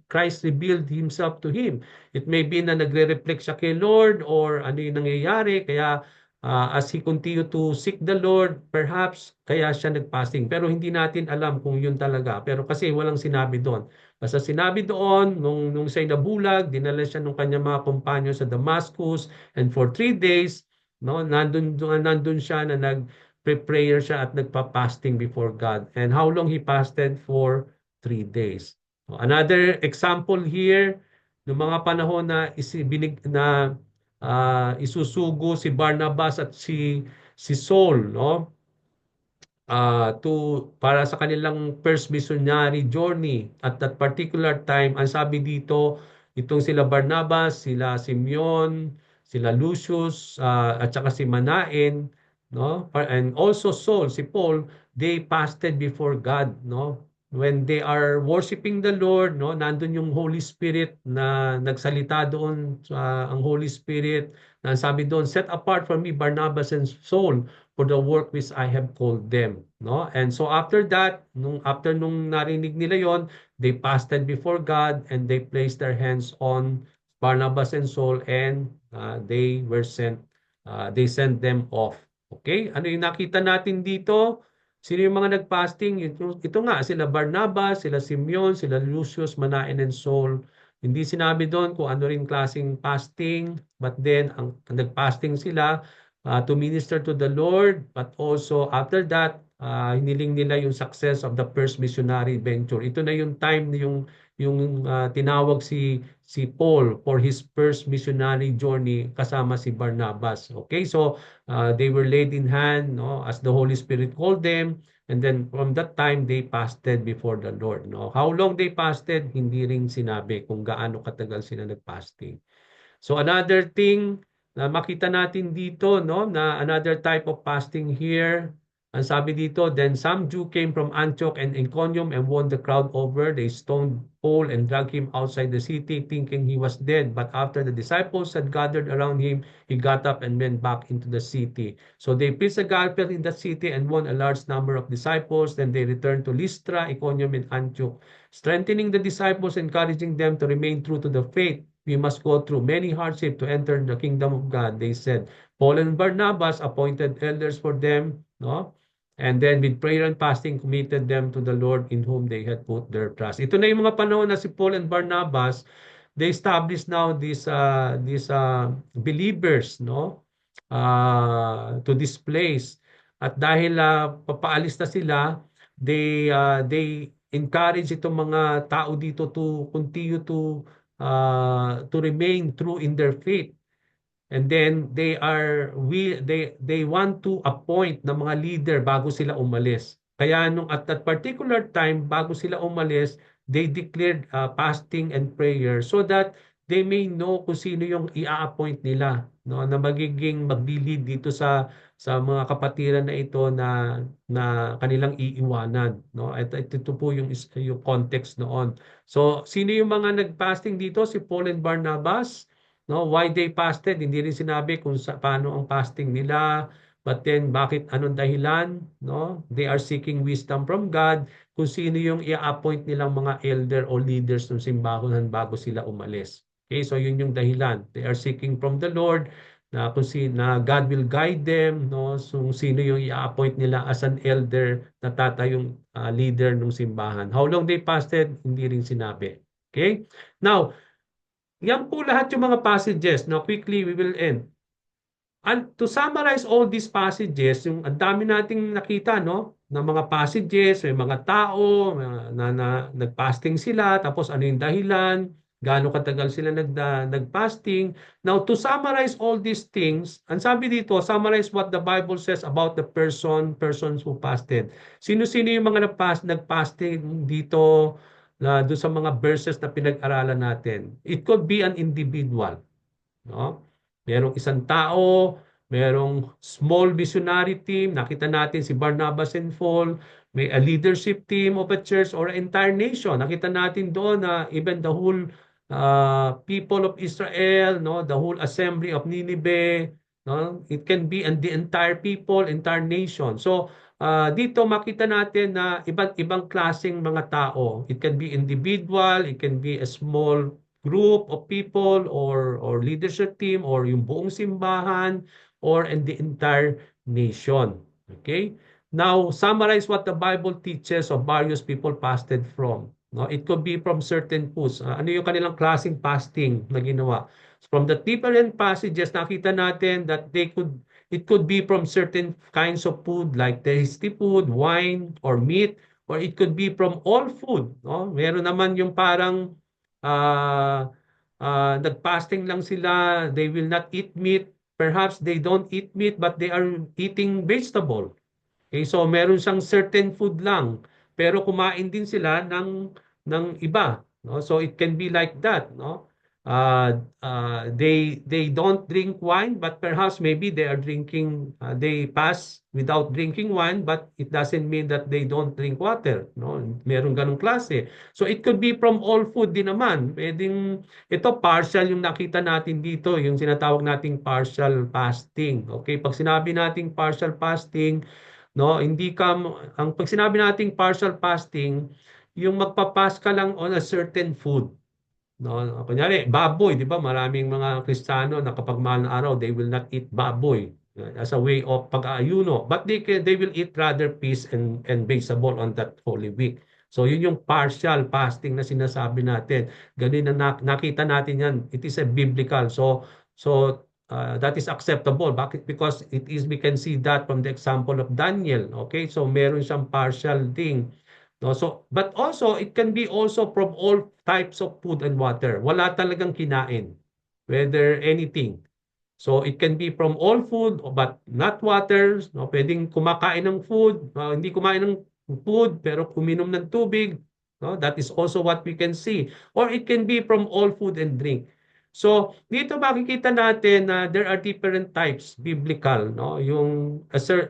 Christ revealed himself to him. It may be na nagre-reflect siya kay Lord or ano yung nangyayari. Kaya as he continue to seek the Lord, perhaps kaya siya nag-fasting. Pero hindi natin alam kung yun talaga. Pero kasi walang sinabi doon. Basta sinabi doon, nung siya'y nabulag, dinala siya ng kanyang mga kompanyo sa Damascus, and for 3 days, no, nandun siya na nag-prayer siya at nagpa-fasting before God. And how long he fasted? For 3 days. So, another example here, ng mga panahon na isusugo si Barnabas at si Saul, no? Para sa kanilang first missionary journey at that particular time. Ang sabi dito, itong sila Barnabas, sila Simeon, sila Lucius, at saka si Manaen, no? And also Saul, si Paul, they fasted before God, no? When they are worshiping the Lord, no, nandun yung Holy Spirit na nagsalita doon, ang Holy Spirit na sabi doon, set apart for me Barnabas and Saul for the work which I have called them, no? And so after that, after nung narinig nila yon, they fasted before God and they placed their hands on Barnabas and Saul, and they sent them off. Okay? Ano yung nakita natin dito? Sino yung mga nag-fasting? Ito nga, sila Barnabas, sila Simeon, sila Lucius, Manaen, and Saul. Hindi sinabi doon kung ano rin klaseng fasting, but then ang nag-fasting sila to minister to the Lord, but also after that, hiniling nila yung success of the first missionary venture. Ito na yung time yung tinawag si Paul for his first missionary journey kasama si Barnabas. Okay, so they were laid in hand, no, as the Holy Spirit called them, and then from that time they fasted before the Lord. No, how long they fasted, hindi rin sinabi kung gaano katagal sila nag-fasting. So another thing na makita natin dito, no, na another type of fasting here. Ang sabi dito, then some Jew came from Antioch and Iconium and won the crowd over. They stoned Paul and dragged him outside the city, thinking he was dead. But after the disciples had gathered around him, he got up and went back into the city. So they preached the gospel in that city and won a large number of disciples. Then they returned to Lystra, Iconium, and Antioch, strengthening the disciples, encouraging them to remain true to the faith. We must go through many hardships to enter the kingdom of God, they said. Paul and Barnabas appointed elders for them, no? And then with prayer and fasting, committed them to the Lord in whom they had put their trust. Ito na yung mga panahon na si Paul and Barnabas, they established now these believers, no? To this place. At dahil papaalis na sila, they encourage itong mga tao dito to continue to remain true in their faith. And then they want to appoint ng mga leader bago sila umalis. Kaya nung at that particular time bago sila umalis, they declared fasting and prayer so that they may know kung sino yung i-appoint nila, no, na magiging magli-lead dito sa mga kapatiran na ito na kanilang iiwanan, no. Ito po yung context noon. So sino yung mga nag-fasting dito? Si Paul and Barnabas, no. Why they fasted? Hindi rin sinabi kung paano ang fasting nila. But then, bakit, anong dahilan? No? They are seeking wisdom from God kung sino yung i-appoint nilang mga elder o leaders ng simbahan bago sila umalis. Okay, so yun yung dahilan. They are seeking from the Lord na kung na God will guide them, no? So kung sino yung i-appoint nila as an elder na tatayong leader ng simbahan. How long they fasted, hindi rin sinabi. Okay? Now, yan po lahat yung mga passages. Now, quickly, we will end. And to summarize all these passages, yung ang dami nating nakita, no, ng mga passages, may mga tao nag-fasting sila, tapos ano yung dahilan, gaano katagal sila nag-fasting. Now, to summarize all these things, ang sabi dito, summarize what the Bible says about the persons who fasted. Sino-sino yung mga nag-fasting dito doon sa mga verses na pinag-aralan natin? It could be an individual, no? Merong isang tao, merong small missionary team, nakita natin si Barnabas and Paul, may a leadership team of a church or an entire nation. Nakita natin doon na even the whole people of Israel, no, the whole assembly of Nineveh, no, it can be and the entire people, entire nation. So dito makita natin na iba't ibang klaseng mga tao. It can be individual, it can be a small group of people or leadership team or yung buong simbahan or in the entire nation. Okay? Now, summarize what the Bible teaches of various people fasted from. No, it could be from certain foods. Ano yung kanilang klaseng fasting na ginawa? From the different passages, nakita natin that it could be from certain kinds of food like tasty food, wine, or meat, or it could be from all food. No? Meron naman yung parang uh, nag-fasting lang sila, they will not eat meat. Perhaps they don't eat meat but they are eating vegetable. Okay, so meron siyang certain food lang, pero kumain din sila ng iba, no? So it can be like that, no? They don't drink wine, but perhaps maybe they are drinking. They pass without drinking wine, but it doesn't mean that they don't drink water, no? Meron ganung klase. So it could be from all food din naman. Pwedeng ito partial yung nakita natin dito, yung sinatawag nating partial fasting. Okay, pag sinabi nating partial fasting, no, hindi ka ang pag sinabi nating partial fasting, yung magpapas ka lang on a certain food, no. Kunyari baboy, di ba, maraming mga Kristiyano na kapag mahal na araw they will not eat baboy as a way of pag-aayuno, but they will eat rather fish and vegetable on that holy week. So yun yung partial fasting na sinasabi natin. Ganun na nakita natin yan, it is a biblical. So that is acceptable. Bakit? Because we can see that from the example of Daniel. Okay, so meron siyang partial thing. No, so but also it can be also from all types of food and water. Wala talagang kinain, whether anything. So it can be from all food but not water. No, pwedeng kumakain ng food, hindi kumain ng food pero uminom ng tubig. No, that is also what we can see. Or it can be from all food and drink. So dito makikita natin na there are different types biblical, no? Yung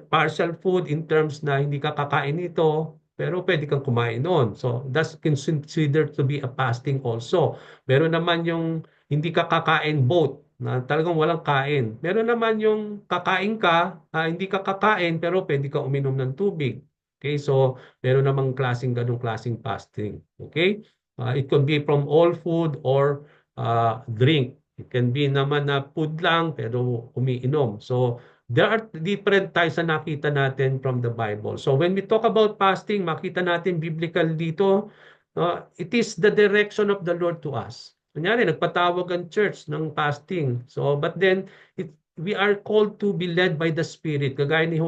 partial food in terms na hindi ka kakain nito pero pwede kang kumain noon. So that's considered to be a fasting also. Pero naman yung hindi ka kakain both na talagang walang kain. Meron naman yung kakain ka, hindi ka kakain pero pwede ka uminom ng tubig. Okay, so meron namang ganung klaseng fasting. Okay? It could be from all food or drink. It can be naman na food lang pero umiinom. So there are different types na nakita natin from the Bible. So when we talk about fasting, makita natin biblical dito, it is the direction of the Lord to us. Kunyari, nagpatawag ang church ng fasting. So, but then, we are called to be led by the Spirit. Kagaya ni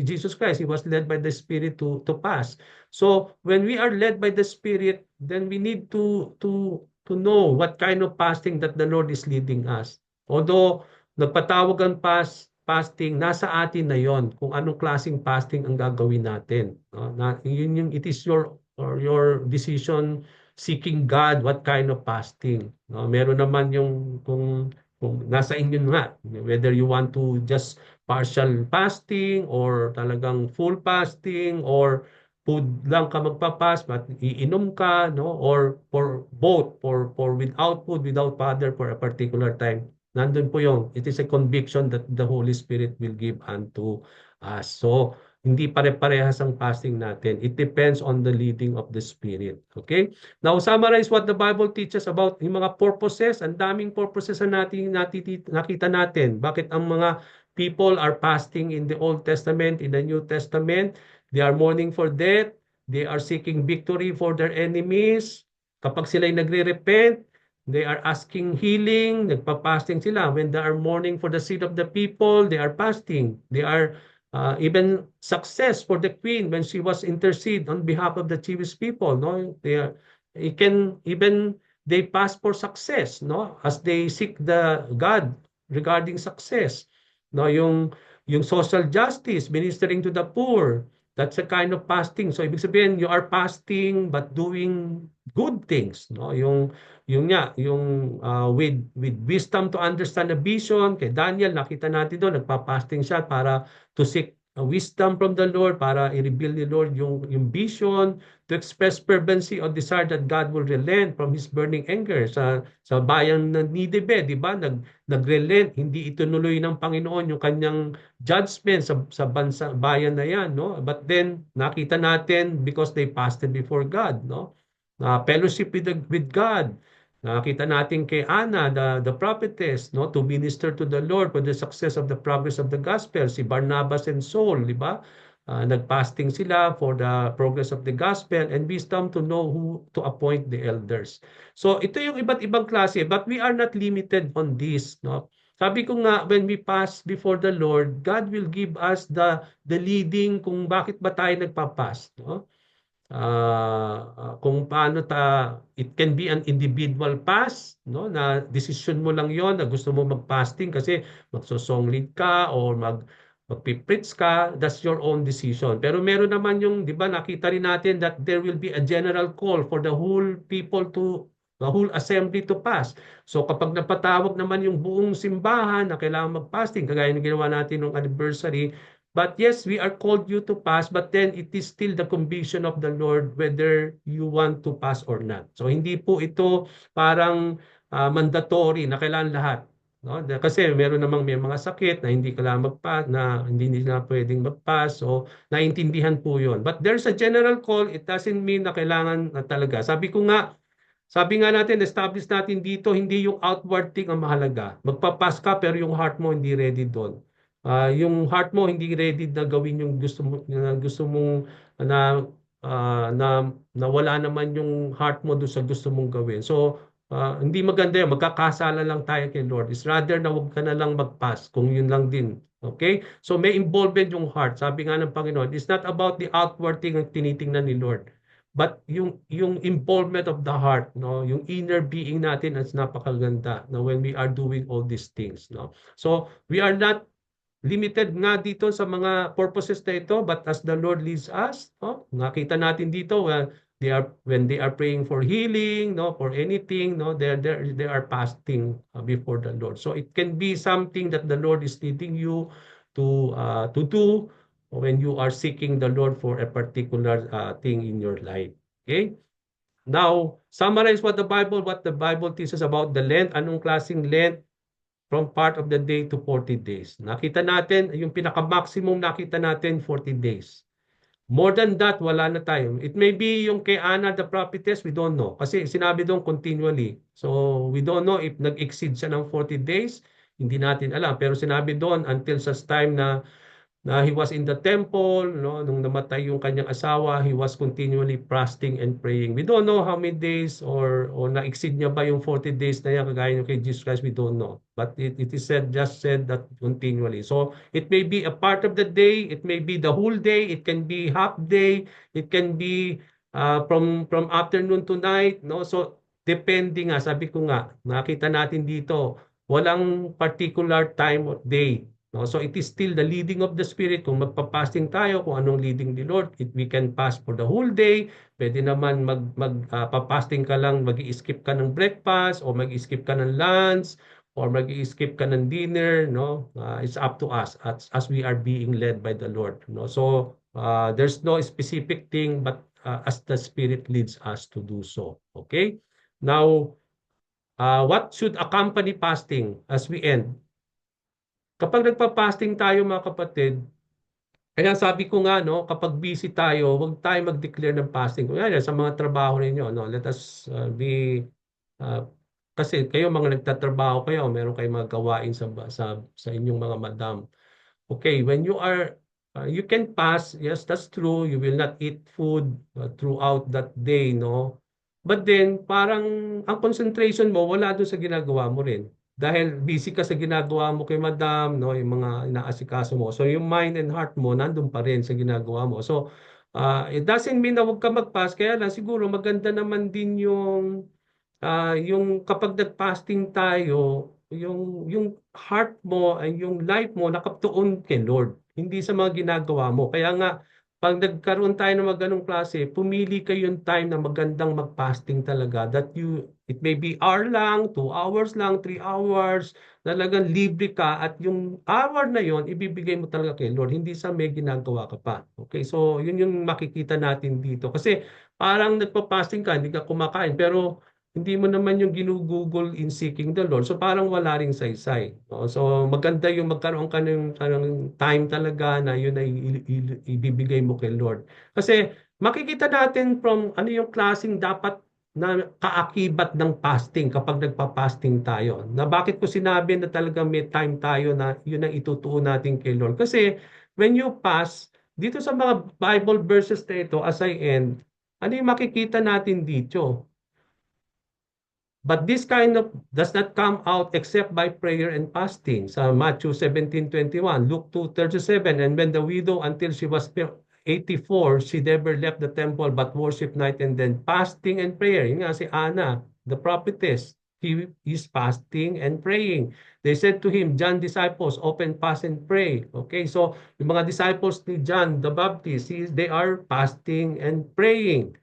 Jesus Christ, He was led by the Spirit to fast. So, when we are led by the Spirit, then we need to know what kind of fasting that the Lord is leading us. Although, nagpatawag ang fasting, nasa atin na yon kung anong klaseng fasting ang gagawin natin. No? It is your decision seeking God, what kind of fasting? No, meron naman yung kung nasa inyo nga, whether you want to just partial fasting or talagang full fasting or food lang ka magpapas but iinom ka, no, or for both, for without food, without father for a particular time. Nandun po yung it is a conviction that the Holy Spirit will give unto us. So hindi pare-parehas ang fasting natin. It depends on the leading of the Spirit. Okay? Now, summarize what the Bible teaches about yung mga purposes. Ang daming purposes na nakita natin. Bakit ang mga people are fasting in the Old Testament, in the New Testament? They are mourning for death. They are seeking victory for their enemies. Kapag sila'y nagre-repent, they are asking healing, nagpa-fasting sila. When they are mourning for the seed of the people, they are fasting. They are even success for the queen when she was intercede on behalf of the Jewish people. No, it can even they pass for success. No, as they seek the God regarding success. No, yung social justice, ministering to the poor. That's a kind of fasting. So ibig sabihin, you are fasting but doing good things. No, with wisdom to understand the vision. Kay Daniel, nakita natin doon, nagpa-fasting siya para to seek wisdom from the Lord, para i-reveal ni Lord yung vision, to express fervency or desire that God will relent from His burning anger sa bayan ng Nineveh, di ba? Nag-relent, hindi itunuloy ng Panginoon yung kanyang judgment sa bansa, bayan na yan, no? But then, nakita natin because they fasted before God, no? Fellowship with God. Nakita natin kay Anna, the prophetess, no, to minister to the Lord for the success of the progress of the gospel. Si Barnabas and Saul, di ba? Nagfasting sila for the progress of the gospel and wisdom to know who to appoint the elders. So ito yung iba't ibang klase, but we are not limited on this, no? Sabi ko nga, when we pass before the Lord, God will give us the leading kung bakit ba tayo nagpapas, no? Kung paano it can be an individual fast, no, na decision mo lang yon na gusto mo mag-fasting kasi magsosonglid ka or magpiprits ka, that's your own decision. Pero meron naman yung, di ba, nakita rin natin that there will be a general call for the whole assembly to fast. So kapag napatawag naman yung buong simbahan na kailangan mag-fasting, kagaya ng ginawa natin ng anniversary. But yes, we are called you to fast, but then it is still the conviction of the Lord whether you want to fast or not. So hindi po ito parang mandatory na kailangan lahat. No? Kasi meron namang may mga sakit na hindi kailangan mag-fast, na hindi na pwedeng mag-fast. So naintindihan po yun. But there's a general call. It doesn't mean na kailangan na talaga. Sabi nga natin, establish natin dito, hindi yung outward thing ang mahalaga. Magpapas ka pero yung heart mo hindi ready doon. Yung heart mo hindi ready na gawin yung gusto mong na na wala naman yung heart mo doon sa gusto mong gawin. So hindi maganda yun. Magkakasala lang tayo kay Lord. It's rather na wag ka na lang magpas kung yun lang din. Okay? So may involvement yung heart. Sabi nga ng Panginoon, it's not about the outward thing ang tinitingnan ni Lord. But yung involvement of the heart, no, yung inner being natin is napakaganda na when we are doing all these things, no. So we are not limited nga dito sa mga purposes na ito, but as the Lord leads us, no, nakita natin dito when they are praying for healing, no, for anything, no, they are fasting before the Lord. So it can be something that the Lord is leading you to do when you are seeking the Lord for a particular thing in your life. Okay? Now, summarize what the Bible teaches about the Lent. Anong klaseng Lent? From part of the day to 40 days. Nakita natin, yung pinaka-maximum nakita natin, 40 days. More than that, wala na tayo. It may be yung kay Anna the prophetess, we don't know. Kasi sinabi doon continually. So, we don't know if nag-exceed siya ng 40 days. Hindi natin alam. Pero sinabi doon until sa time na he was in the temple, no, nung namatay yung kanyang asawa, he was continually fasting and praying. We don't know how many days or na-exceed niya ba yung 40 days na yan, kagaya yung kay Jesus Christ, we don't know. But it is just said that continually. So it may be a part of the day, it may be the whole day, it can be half day, it can be from afternoon to night, no? So depende nga, sabi ko nga, nakita natin dito, walang particular time of day No? So it is still the leading of the Spirit. Kung magpa-fasting tayo, kung anong leading ni Lord, we can fast for the whole day. Pwede naman pa-fasting ka lang, mag-i-skip ka ng breakfast o mag-i-skip ka ng lunch or mag-i-skip ka ng dinner, no? It's up to us as we are being led by the Lord, no? So there's no specific thing but as the Spirit leads us to do so. Okay? Now, what should accompany fasting as we end? Kapag nagpa-fasting tayo mga kapatid, kaya sabi ko nga no, kapag busy tayo, huwag tayo mag-declare ng fasting. Kunyari sa mga trabaho ninyo, no, let us be kasi kayo mga nagtatrabaho kayo, meron kayong mga gawain sa inyong mga madam. Okay, when you are you can fast, yes, that's true. You will not eat food throughout that day, no? But then, parang ang concentration mo wala doon sa ginagawa mo rin. Dahil busy ka sa ginagawa mo kay madam, no, yung mga inaasikaso mo. So yung mind and heart mo nandun pa rin sa ginagawa mo. So it doesn't mean na huwag ka mag-fast, kaya lang siguro maganda naman din yung kapag nag-fasting tayo, yung heart mo ay yung life mo nakatuon kay Lord, hindi sa mga ginagawa mo. Kaya nga, pag nagkaroon tayo ng mga ganong klase, pumili kayo yung time na magandang mag-fasting talaga. It may be hour lang, 2 hours lang, 3 hours, talagang libre ka at yung hour na yon ibibigay mo talaga kay Lord, hindi sa may ginagawa ka pa. Okay, so yun yung makikita natin dito. Kasi parang nagpa-fasting ka, hindi ka kumakain, pero hindi mo naman yung ginugugol in seeking the Lord. So parang wala ring saysay. No? So maganda yung magkaroon ka ng time talaga na yun ay ibibigay mo kay Lord. Kasi makikita natin from ano yung klaseng dapat na kaakibat ng fasting kapag nagpa-fasting tayo. Na bakit ko sinabi na talaga may time tayo na yun ang itutuon natin kay Lord. Kasi when you fast, dito sa mga Bible verses na ito, as I end, ano yung makikita natin dito? But this kind of does not come out except by prayer and fasting. Sa Matthew 17:21, Luke 2:37, and when the widow until she was 84, she never left the temple but worshiped night and then fasting and prayer. Yung nga si Anna, the prophetess, he is fasting and praying. They said to him, John disciples, open fast and pray. Okay, so yung mga disciples ni John the Baptist, they are fasting and praying.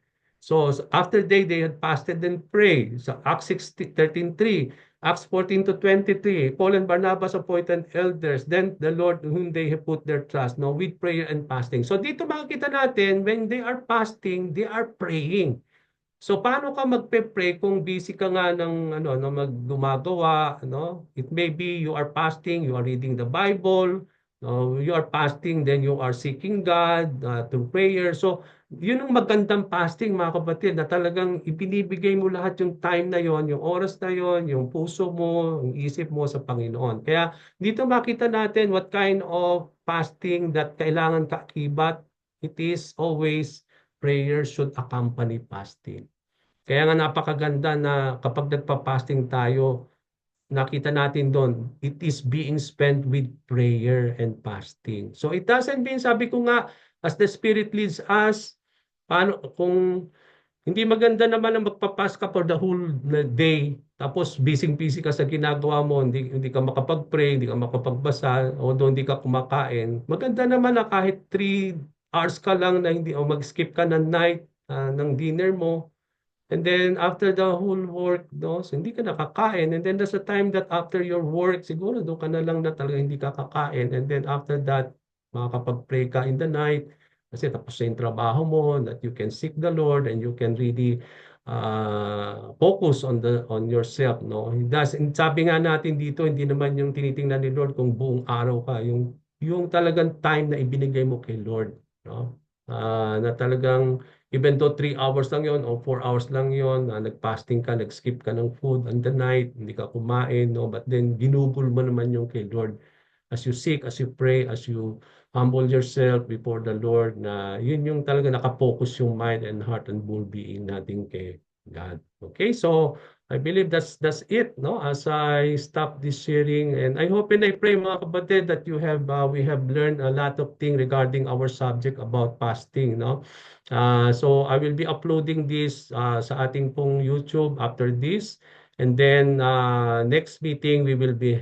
So after they had fasted and prayed. So Acts 13:3, Acts 14 to 23, Paul and Barnabas appointed elders, then the Lord whom they have put their trust, no, with prayer and fasting. So dito makikita natin, when they are fasting, they are praying. So paano ka magpe-pray kung busy ka nga ng ano no gumagawa, no? It may be you are fasting, you are reading the Bible, no? You are fasting, then you are seeking God through prayer. So yun ang magandang fasting mga kapatid, na talagang ibinibigay mo lahat yung time na yon, yung oras na yon, yung puso mo, yung isip mo sa Panginoon. Kaya dito makita natin what kind of fasting that kailangan kaakibat. It is always prayer should accompany fasting. Kaya nga napakaganda na kapag nagpa-fasting tayo, nakita natin doon, it is being spent with prayer and fasting. So it doesn't mean, sabi ko nga, as the Spirit leads us, paano kung hindi maganda naman na magpapas ka for the whole day, tapos busy-busy ka sa ginagawa mo, hindi ka makapag-pray, hindi ka makapagbasa, although hindi ka kumakain. Maganda naman na kahit 3 hours ka lang na hindi o mag-skip ka ng night, ng dinner mo. And then after the whole work, no, so hindi ka nakakain. And then there's a time that after your work, siguro doon ka na lang na talaga hindi ka kakain. And then after that, makakapag-pray ka in the night kasi tapos na yung trabaho mo, that you can seek the Lord and you can really focus on yourself, no? Sabi nga natin dito, hindi naman yung tinitingnan ni Lord kung buong araw ka, yung talagang time na ibinigay mo kay Lord, no? Na talagang even though 3 hours lang yon o 4 hours lang yon, nag-fasting ka, nag-skip ka ng food on the night, hindi ka kumain, no? But then ginugol mo naman yung kay Lord. As you seek, as you pray, as you humble yourself before the Lord, na yun yung talaga nakapokus yung mind and heart and whole being natin kay God. Okay, so I believe that's it, no? As I stop this sharing, and I hope and I pray mga kapatid that we have learned a lot of things regarding our subject about fasting, no? So I will be uploading this sa ating pong YouTube after this, and then next meeting we will be